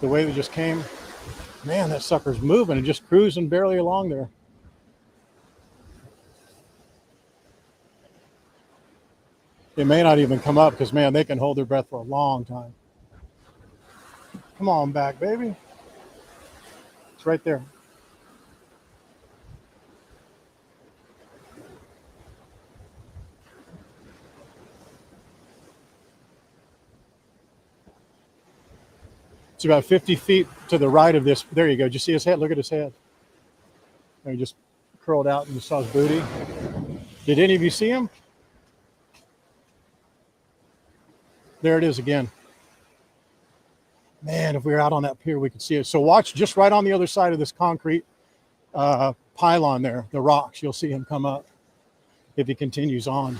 The wave that just came? Man, that sucker's moving and just cruising barely along there. It may not even come up because, man, they can hold their breath for a long time. Come on back, baby. It's right there. It's about 50 feet to the right of this. There you go. Did you see his head? Look at his head. And he just curled out and you saw his booty. Did any of you see him? There it is again. Man, if we were out on that pier, we could see it. So watch just right on the other side of this concrete pylon there, the rocks. You'll see him come up if he continues on.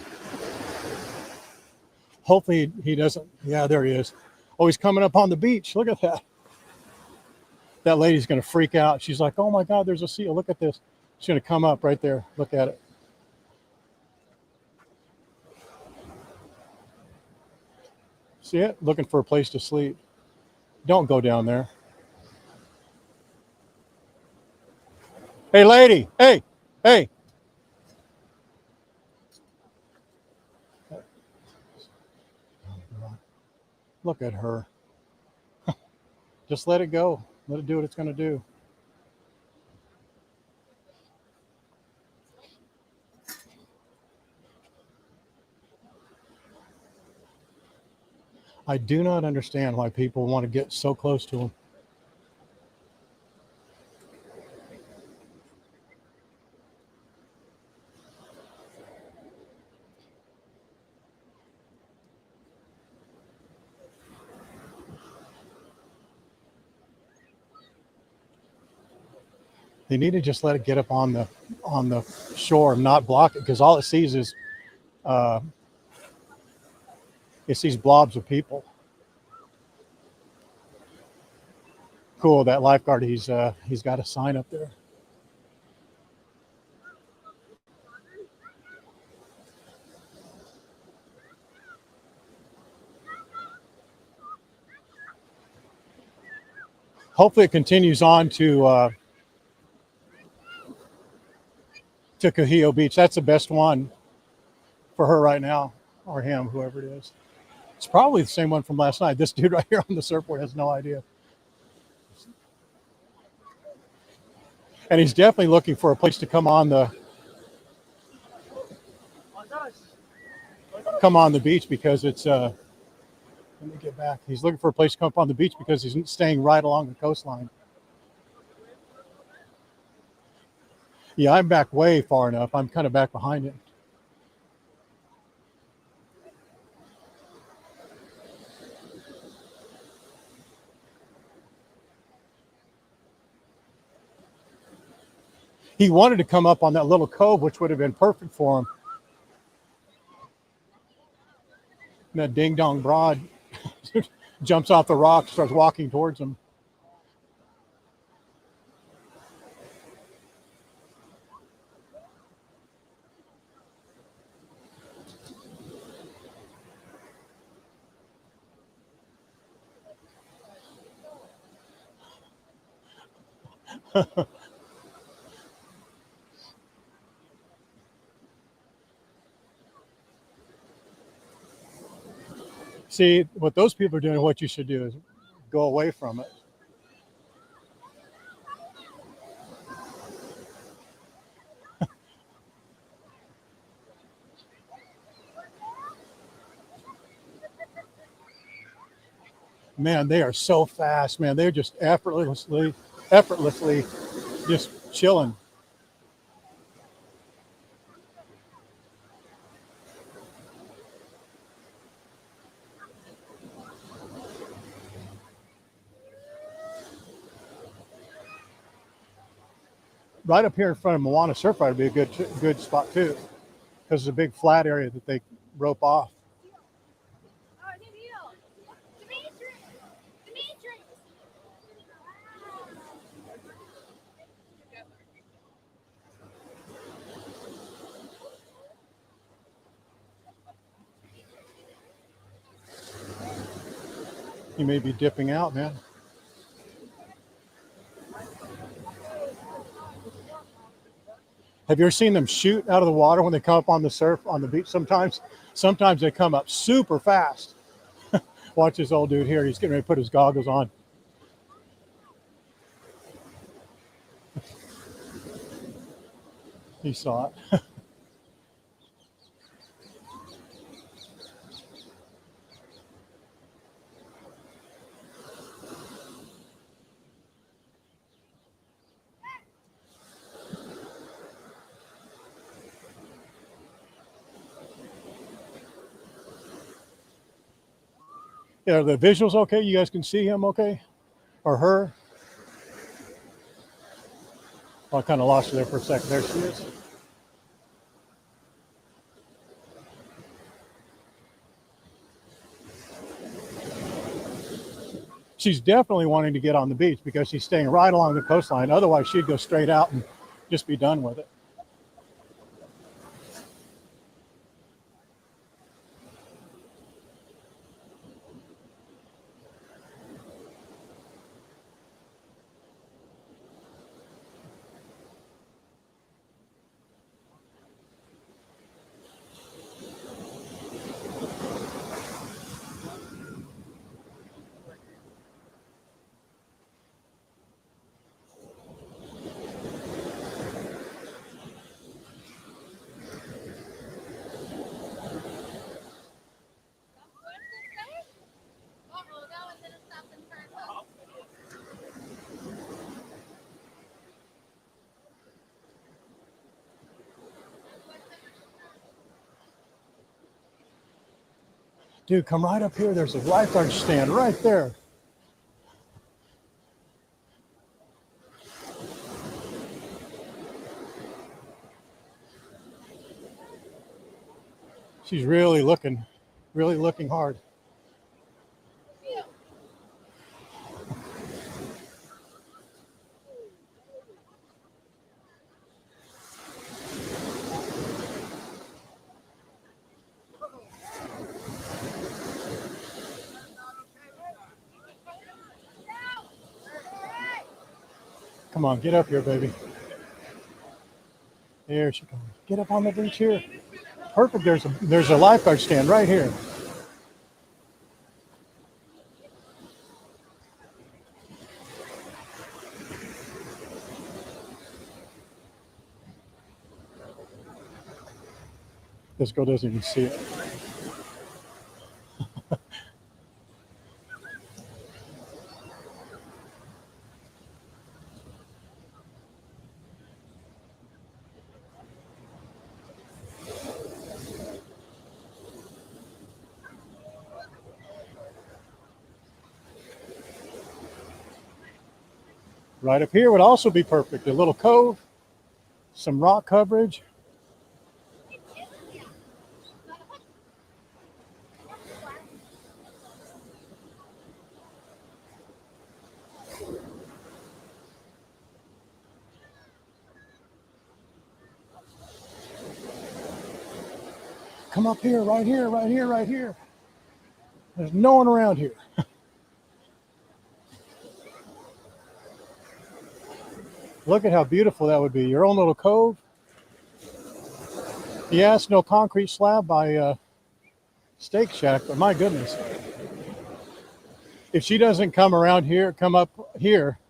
Hopefully he doesn't. Yeah, there he is. Oh, he's coming up on the beach. Look at that. That lady's going to freak out. She's like, oh my God, there's a seal. Look at this. She's going to come up right there. Look at it. See it? Looking for a place to sleep. Don't go down there. Hey, lady. Hey, hey. Look at her. Just let it go. Let it do what it's going to do. I do not understand why people want to get so close to them. They need to just let it get up on the shore and not block it, because all it sees is it sees blobs of people. Cool, that lifeguard, he's got a sign up there. Hopefully it continues on to Cahillo Beach. That's the best one for her right now, or him, whoever it is. It's probably the same one from last night. This dude right here on the surfboard has no idea. And he's definitely looking for a place to come on the beach, because it's let me get back. He's looking for a place to come up on the beach because he's staying right along the coastline. Yeah, I'm back way far enough. I'm kind of back behind it. He wanted to come up on that little cove, which would have been perfect for him. And that ding dong broad jumps off the rock, starts walking towards him. See, what those people are doing, what you should do is go away from it. Man, they are so fast, man. They're just effortlessly just chilling. Right up here in front of Moana Surfride would be a good spot too, because it's a big flat area that they rope off. He may be dipping out, man. Have you ever seen them shoot out of the water when they come up on the surf on the beach? Sometimes they come up super fast. Watch this old dude here. He's getting ready to put his goggles on. He saw it. Yeah, the visuals okay? You guys can see him okay? Or her? Oh, I kind of lost her there for a second. There she is. She's definitely wanting to get on the beach because she's staying right along the coastline. Otherwise, she'd go straight out and just be done with it. Dude, come right up here. There's a lifeguard stand right there. She's really looking hard. Come on, get up here, baby. There she comes. Get up on the beach here. Perfect. There's a lifeguard stand right here. This girl doesn't even see it. Right up here would also be perfect. A little cove, some rock coverage. Come up here, right here, right here, right here. There's no one around here. Look at how beautiful that would be. Your own little cove. Yes, no concrete slab by Steak Shack, but my goodness. If she doesn't come around here, come up here,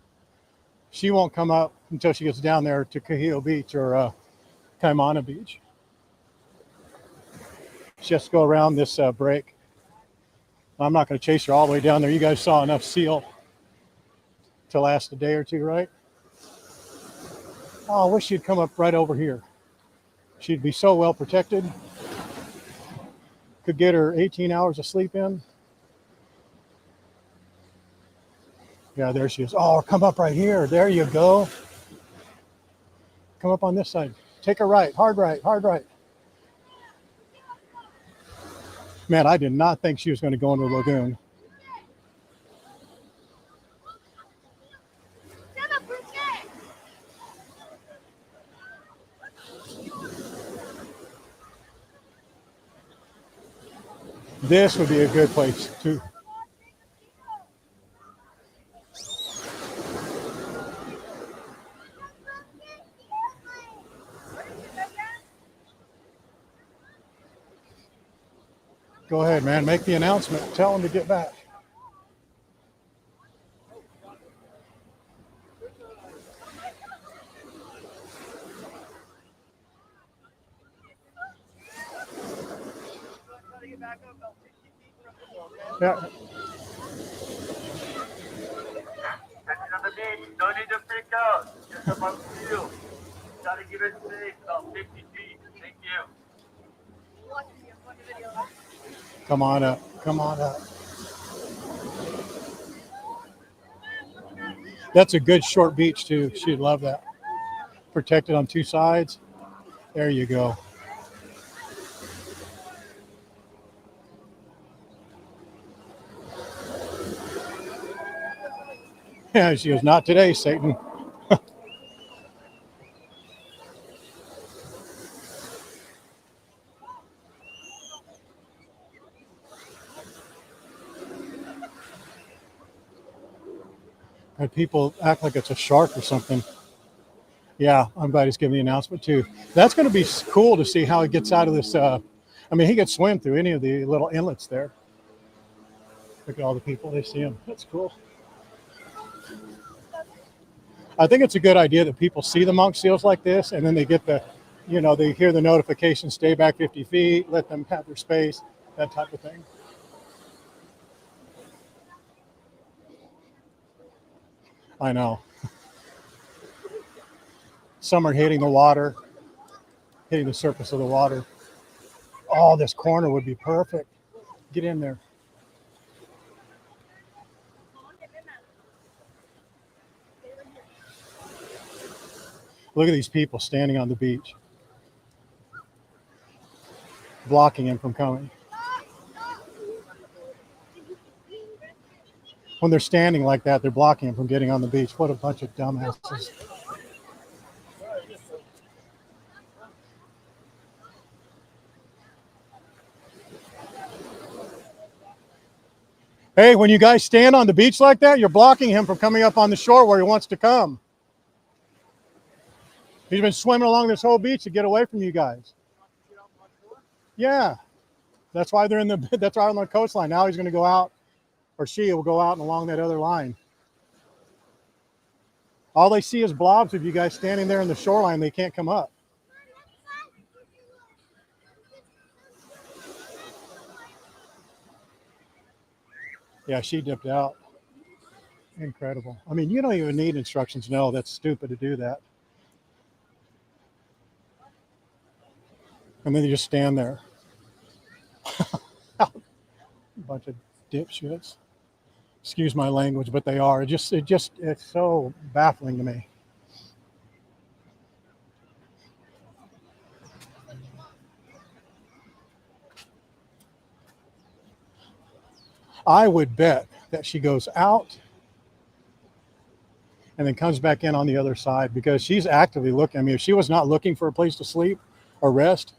she won't come up until she gets down there to Cahio Beach or Kaimana Beach. She has to go around this break. I'm not going to chase her all the way down there. You guys saw enough seal to last a day or two, right? Oh, I wish she'd come up right over here. She'd be so well protected. Could get her 18 hours of sleep in. Yeah, there she is. Oh, come up right here. There you go. Come up on this side. Take a right. Hard right. Hard right. Man, I did not think she was going to go into the lagoon. This would be a good place too. Go ahead, man. Make the announcement. Tell them to get back. Yeah. Catching on the beach, no need to freak out. Just amongst you. Gotta give it safe, about 50 feet. Thank you. Come on up. Come on up. That's a good short beach too. She'd love that. Protected on two sides. There you go. Yeah, she goes, not today, Satan. And people act like it's a shark or something. Yeah, I'm glad he's giving the announcement too. That's going to be cool to see how he gets out of this. I mean, he could swim through any of the little inlets there. Look at all the people. They see him. That's cool. I think it's a good idea that people see the monk seals like this, and then they get the, they hear the notification, stay back 50 feet, let them have their space, that type of thing. I know. Some are hitting the water, hitting the surface of the water. Oh, this corner would be perfect. Get in there. Look at these people standing on the beach, blocking him from coming. When they're standing like that, they're blocking him from getting on the beach. What a bunch of dumbasses. Hey, when you guys stand on the beach like that, you're blocking him from coming up on the shore where he wants to come. He's been swimming along this whole beach to get away from you guys. Yeah, that's why they're that's why on the coastline. Now he's going to go out, or she will go out and along that other line. All they see is blobs of you guys standing there in the shoreline. They can't come up. Yeah, she dipped out. Incredible. I mean, you don't even need instructions. No, that's stupid to do that. And then you just stand there. A bunch of dipshits. Excuse my language, but they are. It's so baffling to me. I would bet that she goes out and then comes back in on the other side because she's actively looking. I mean, if she was not looking for a place to sleep or rest,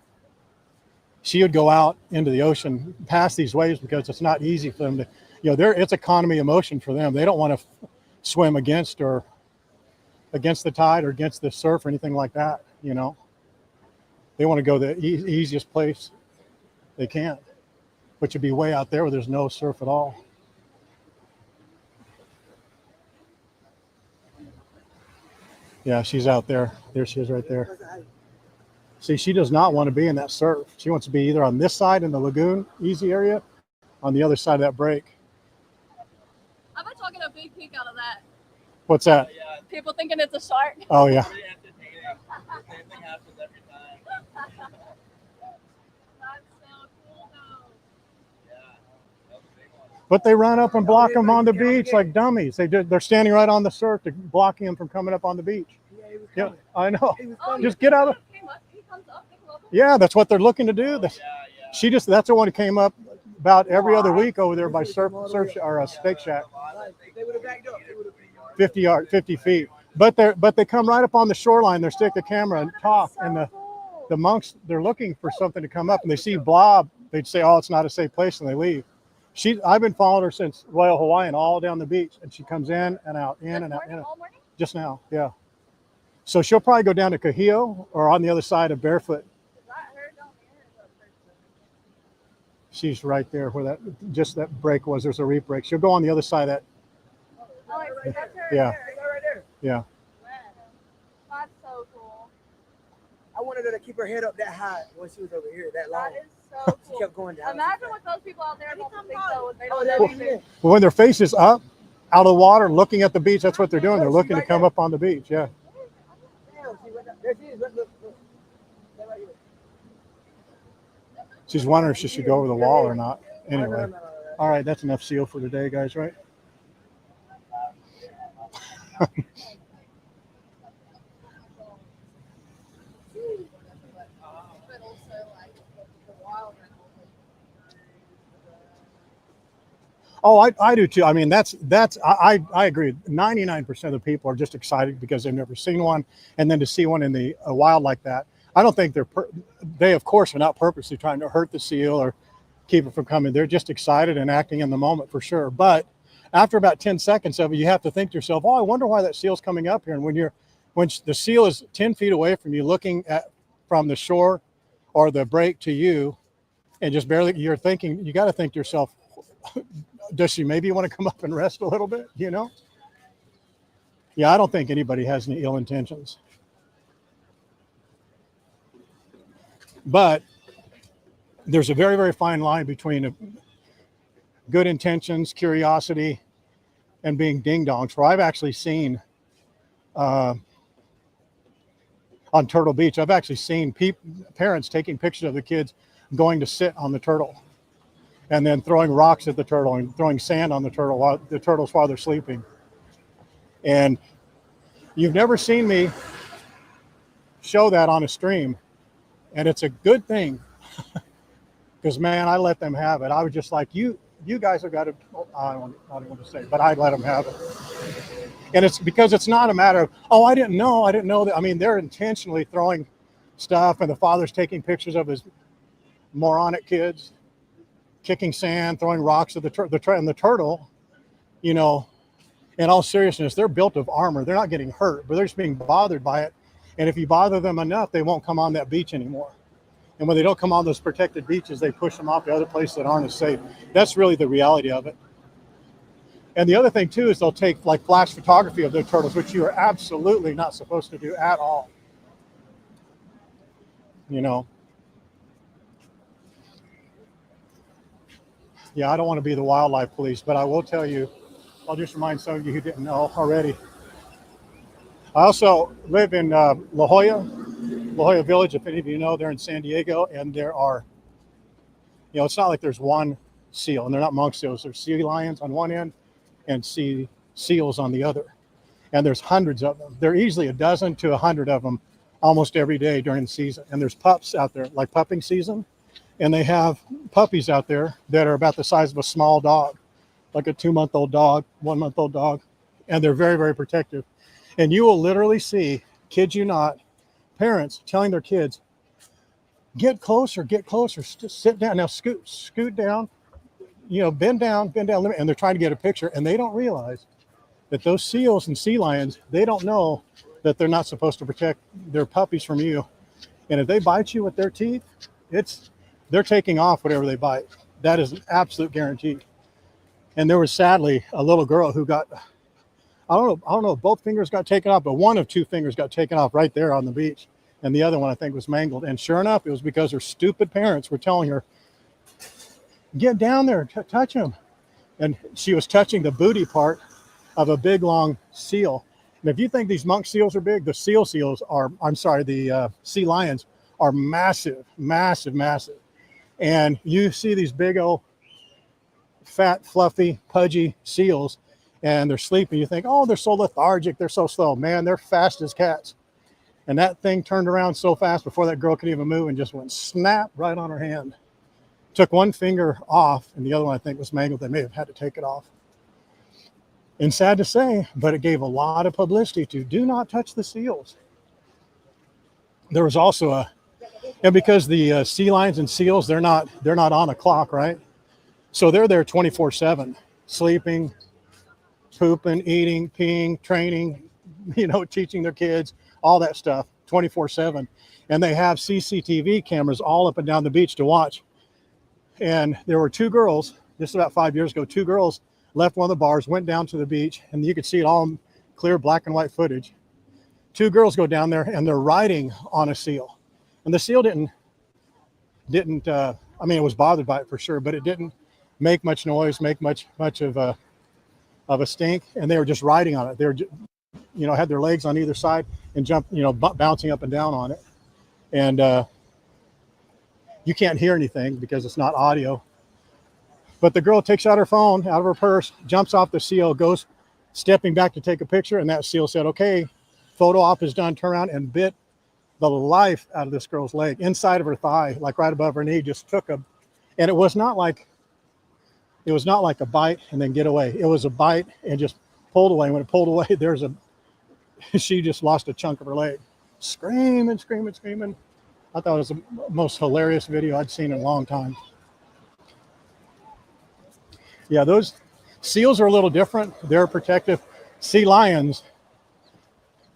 she would go out into the ocean past these waves because it's not easy for them to, it's economy of motion for them. They don't want to swim against the tide or against the surf or anything like that. They want to go the easiest place they can, which would be way out there where there's no surf at all. Yeah, she's out there. There she is right there. See, she does not want to be in that surf. She wants to be either on this side in the lagoon, easy area, on the other side of that break. I've been talking a big peek out of that. What's that? People thinking it's a shark. Oh, yeah. Same thing happens every time. That's so cool, though. Yeah, that was a big one. But they run up and block them on the beach like dummies. They're standing right on the surf, blocking them from coming up on the beach. Yeah, I know. Just get out of. He comes up, pick him up. Yeah, that's what they're looking to do. Yeah. That's the one who came up about every other week over there by surf or a steak shack. They would have backed up. 50 feet. But they come right up on the shoreline. They stick the camera and talk, and the monks, they're looking for something to come up, and they see blob. They'd say, "Oh, it's not a safe place," and they leave. I've been following her since Royal Hawaiian, all down the beach, and she comes in and out, in and out, in and out. All morning? Just now, yeah. So she'll probably go down to Kahio or on the other side of Barefoot. Is that her down there? Or is that person? She's right there where that break was. There's a reef break. She'll go on the other side of that. Oh, it's that's her Yeah. there. Right there. Yeah. That's so cool. I wanted her to keep her head up that high when she was over here, that long. That is so She cool. kept going down. Imagine what those people out there don't think so. They Oh, don't there know we anything. go. Well, when their face is up, out of the water, looking at the beach, that's what they're doing. They're looking to come up on the beach. Yeah. Damn, she went down. There she is. Look, look, look. There right here. She's wondering if she should go over the wall or not. No, Anyway. no. All right, that's enough seal for today, guys, right? But also like the wild animals. Oh, I do too. I mean, I agree. 99% of the people are just excited because they've never seen one, and then to see one in the wild like that. I don't think they of course are not purposely trying to hurt the seal or keep it from coming. They're just excited and acting in the moment for sure. But after about 10 seconds of it, you have to think to yourself, oh, I wonder why that seal's coming up here. And when the seal is 10 feet away from you, looking from the shore or the break to you, and just barely, you're thinking, you got to think to yourself, does she maybe want to come up and rest a little bit, you know? Yeah, I don't think anybody has any ill intentions. But there's a very, very fine line between good intentions, curiosity, and being ding-dongs, where I've actually seen on Turtle Beach, I've actually seen parents taking pictures of the kids going to sit on the turtle and then throwing rocks at the turtle and throwing sand on the turtle while they're sleeping. And you've never seen me show that on a stream, and it's a good thing because, man, I let them have it. I was just like, you guys have got to, I don't want to say, but I let them have it. And it's because it's not a matter of, oh, I didn't know that. I mean, they're intentionally throwing stuff, and the father's taking pictures of his moronic kids, kicking sand, throwing rocks at the turtle, you know, in all seriousness, they're built of armor. They're not getting hurt, but they're just being bothered by it. And if you bother them enough, they won't come on that beach anymore. And when they don't come on those protected beaches, they push them off to other places that aren't as safe. That's really the reality of it. And the other thing too is they'll take like flash photography of their turtles, which you are absolutely not supposed to do at all. You know. Yeah, I don't want to be the wildlife police, but I will tell you, I'll just remind some of you who didn't know already. I also live in La Jolla Village, if any of you know, they're in San Diego, and there are, you know, it's not like there's one seal, and they're not monk seals. There's sea lions on one end and sea seals on the other. And there's hundreds of them. There are easily a dozen to 100 of them almost every day during the season. And there's pups out there, like pupping season. And they have puppies out there that are about the size of a small dog, like a 2-month-old dog, 1-month-old dog. And they're very, very protective. And you will literally see, kid you not, parents telling their kids, get closer, sit down. Now scoot down, you know, bend down. And they're trying to get a picture. And they don't realize that those seals and sea lions, they don't know that they're not supposed to protect their puppies from you. And if they bite you with their teeth, they're taking off whatever they bite. That is an absolute guarantee. And there was sadly a little girl who got, I don't know if both fingers got taken off, but one of 2 fingers got taken off right there on the beach. And the other one, I think, was mangled. And sure enough, it was because her stupid parents were telling her, get down there, touch him. And she was touching the booty part of a big, long seal. And if you think these monk seals are big, the sea lions are massive, massive, massive. And you see these big old fat, fluffy, pudgy seals, and they're sleeping. You think, oh, they're so lethargic, they're so slow. Man, they're fast as cats. And that thing turned around so fast before that girl could even move and just went snap right on her hand. Took one finger off, and the other one, I think, was mangled. They may have had to take it off. And sad to say, but it gave a lot of publicity to do not touch the seals. There was also and because the sea lions and seals, they're not on a clock, right? So they're there 24/7, sleeping, pooping, eating, peeing, training, you know, teaching their kids, all that stuff, 24/7. And they have CCTV cameras all up and down the beach to watch. And there were two girls, this is about 5 years ago, two girls left one of the bars, went down to the beach, and you could see it all clear black and white footage. Two girls go down there and they're riding on a seal. And the seal didn't I mean, it was bothered by it for sure, but it didn't make much noise, make much of a stink. And they were just riding on it. They were, had their legs on either side and bouncing up and down on it. And you can't hear anything because it's not audio. But the girl takes out her phone out of her purse, jumps off the seal, goes stepping back to take a picture. And that seal said, okay, photo op is done, turn around, and bit the life out of this girl's leg, inside of her thigh, like right above her knee, just took and it was not like a bite and then get away. It was a bite and just pulled away. When it pulled away, she just lost a chunk of her leg. Screaming. I thought it was the most hilarious video I'd seen in a long time. Yeah, those seals are a little different. They're protective. Sea lions,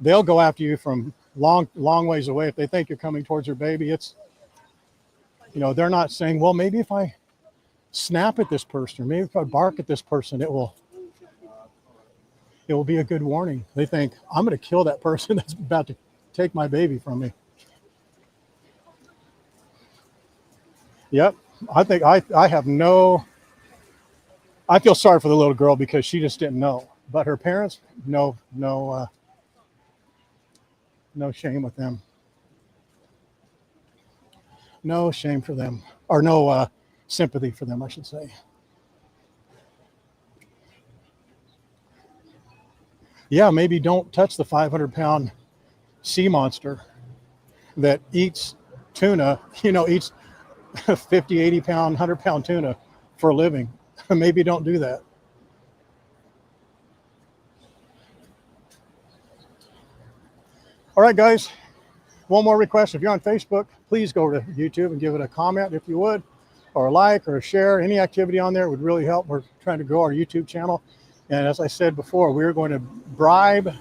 they'll go after you from long ways away. If they think you're coming towards your baby, it's, they're not saying, well, maybe if I snap at this person, or maybe if I bark at this person, it will be a good warning. They think, I'm going to kill that person that's about to take my baby from me. Yep. I think I feel sorry for the little girl because she just didn't know, but her parents, no shame with them. No shame for them, or no sympathy for them, I should say. Yeah, maybe don't touch the 500-pound sea monster that eats tuna, eats 50, 80-pound, 100-pound tuna for a living. Maybe don't do that. All right, guys, one more request. If you're on Facebook, please go to YouTube and give it a comment if you would, or a like or a share. Any activity on there would really help. We're trying to grow our YouTube channel. And as I said before, we're going to bribe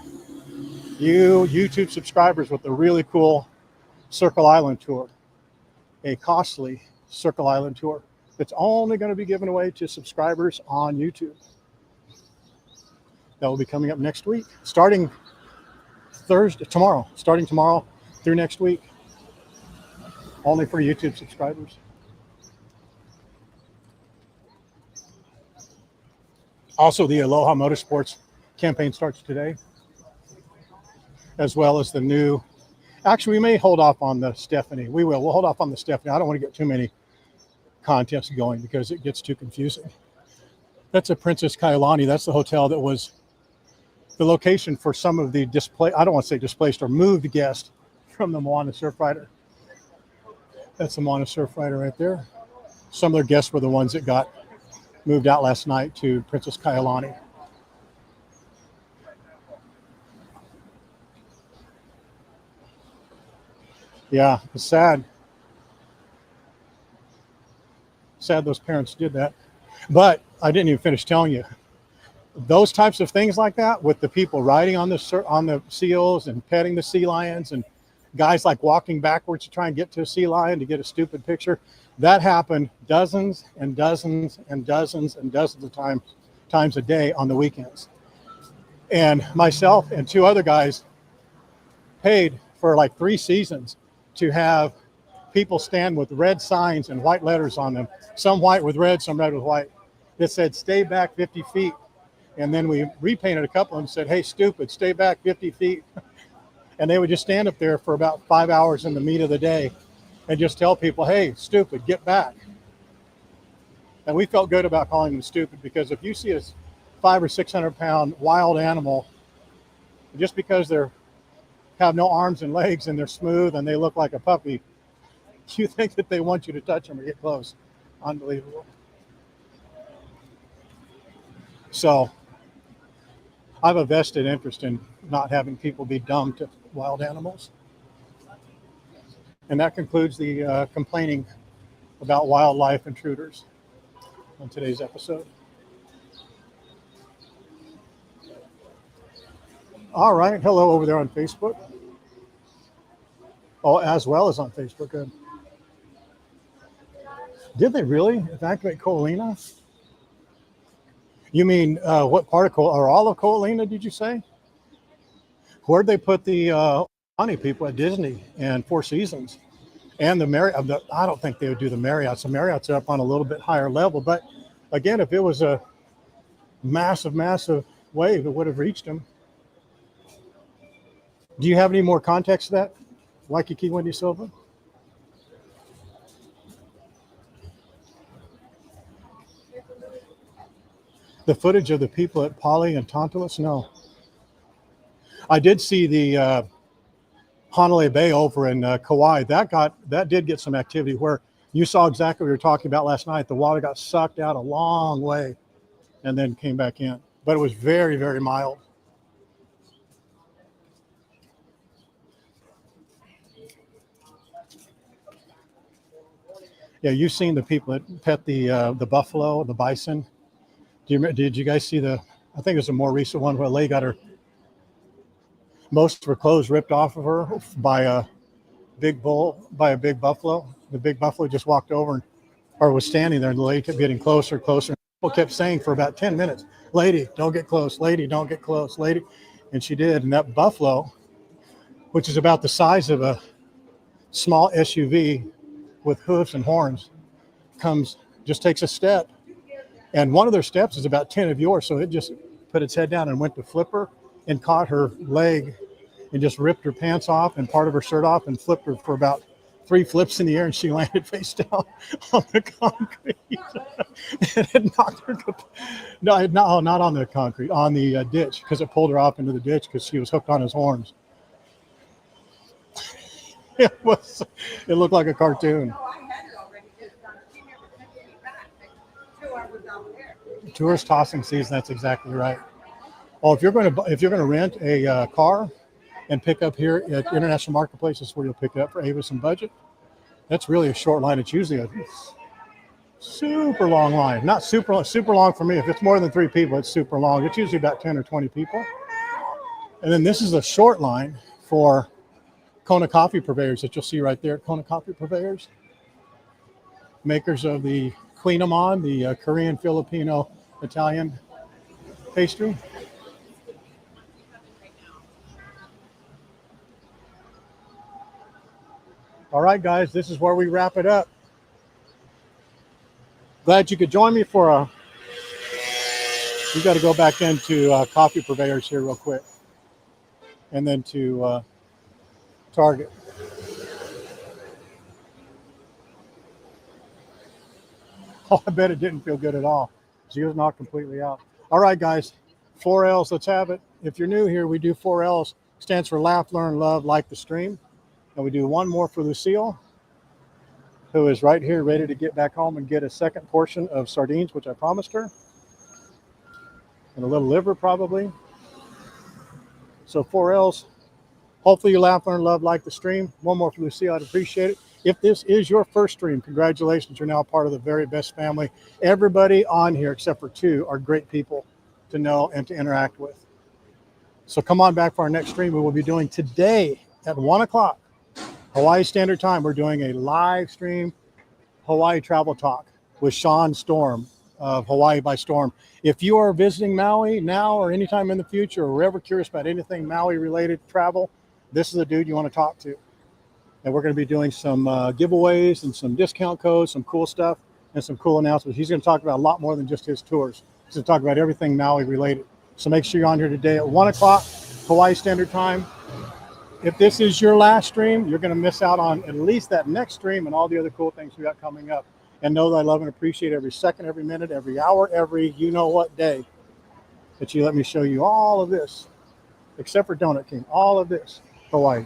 you YouTube subscribers with a really cool Circle Island tour, a costly Circle Island tour that's only going to be given away to subscribers on YouTube. That will be coming up next week, starting tomorrow through next week, only for YouTube subscribers. Also, the Aloha Motorsports campaign starts today, as well as the new, actually, we may hold off on the Stephanie. We'll hold off on the Stephanie. I don't want to get too many contests going because it gets too confusing. That's a Princess Kailani. That's the hotel that was the location for some of the I don't want to say displaced or moved guests from the Moana Surfrider. That's the Moana Surfrider right there. Some of their guests were the ones that got moved out last night to Princess Kailani. Yeah, it's sad. Sad those parents did that. But I didn't even finish telling you. Those types of things like that, with the people riding on the seals and petting the sea lions, and guys like walking backwards to try and get to a sea lion to get a stupid picture, that happened dozens and dozens and dozens and dozens of times a day on the weekends. And myself and two other guys paid for like 3 seasons to have people stand with red signs and white letters on them, some white with red, some red with white, that said, stay back 50 feet. And then we repainted a couple of them and said, hey, stupid, stay back 50 feet. And they would just stand up there for about 5 hours in the meat of the day and just tell people, hey, stupid, get back. And we felt good about calling them stupid, because if you see a 500 or 600 pound wild animal, just because they have no arms and legs and they're smooth and they look like a puppy, you think that they want you to touch them or get close. Unbelievable. So I have a vested interest in not having people be dumb to wild animals. And that concludes the complaining about wildlife intruders on today's episode. All right. Hello over there on Facebook. Oh, as well as on Facebook. Good. Did they really evacuate Ko'olina? You mean what part of or all of Ko'olina? Did you say? Where'd they put the money people at Disney and Four Seasons and the Marriott? I don't think they would do the Marriotts. The Marriotts are up on a little bit higher level, but again, if it was a massive, massive wave, it would have reached them. Do you have any more context to that, Waikiki Wendy Silva? The footage of the people at Pali and Tantalus? No. I did see the Honolulu Bay over in Kauai. That did get some activity where you saw exactly what we were talking about last night. The water got sucked out a long way and then came back in. But it was very, very mild. Yeah, you've seen the people that pet the buffalo, the bison. Did you guys see I think it was a more recent one where a lady got most of her clothes ripped off of her by a big buffalo. The big buffalo just walked over or was standing there, and the lady kept getting closer, closer. People kept saying for about 10 minutes, "Lady, don't get close. Lady, don't get close. Lady." And she did. And that buffalo, which is about the size of a small SUV with hooves and horns, just takes a step. And one of their steps is about 10 of yours. So it just put its head down and went to flip her and caught her leg and just ripped her pants off and part of her shirt off and flipped her for about 3 flips in the air, and she landed face down on the concrete. And it knocked her. No, not on the concrete, on the ditch, because it pulled her off into the ditch because she was hooked on his horns. It looked like a cartoon. Tourist tossing season. That's exactly right. Oh, if you're going to rent a car and pick up here at International Marketplace, that's where you'll pick it up for Avis and budget. That's really a short line. It's usually a super long line. Not super long for me. If it's more than 3 people, it's super long. It's usually about 10 or 20 people. And then this is a short line for Kona Coffee Purveyors that you'll see right there at Kona Coffee Purveyors. Makers of the Queenamon, the Korean, Filipino, Italian pastry. All right, guys, this is where we wrap it up. Glad you could join me for we got to go back into Coffee Purveyors here real quick. And then to Target. Oh, I bet it didn't feel good at all. She was knocked completely out. All right, guys, 4 L's, let's have it. If you're new here, we do 4 L's. Stands for laugh, learn, love, like the stream. And we do one more for Lucille, who is right here ready to get back home and get a second portion of sardines, which I promised her. And a little liver probably. So 4 L's. Hopefully you laugh, learn, love, like the stream. One more for Lucille, I'd appreciate it. If this is your first stream, congratulations, you're now part of the very best family. Everybody on here, except for 2, are great people to know and to interact with. So come on back for our next stream. We will be doing today at 1 o'clock, Hawaii Standard Time. We're doing a live stream Hawaii travel talk with Sean Storm of Hawaii by Storm. If you are visiting Maui now or anytime in the future, or ever curious about anything Maui related travel, this is the dude you want to talk to. And we're going to be doing some giveaways and some discount codes, some cool stuff, and some cool announcements. He's going to talk about a lot more than just his tours. He's going to talk about everything Maui related. So make sure you're on here today at 1 o'clock, Hawaii Standard Time. If this is your last stream, you're going to miss out on at least that next stream and all the other cool things we got coming up. And know that I love and appreciate every second, every minute, every hour, every you-know-what day that you let me show you all of this, except for Donut King, all of this, Hawaii.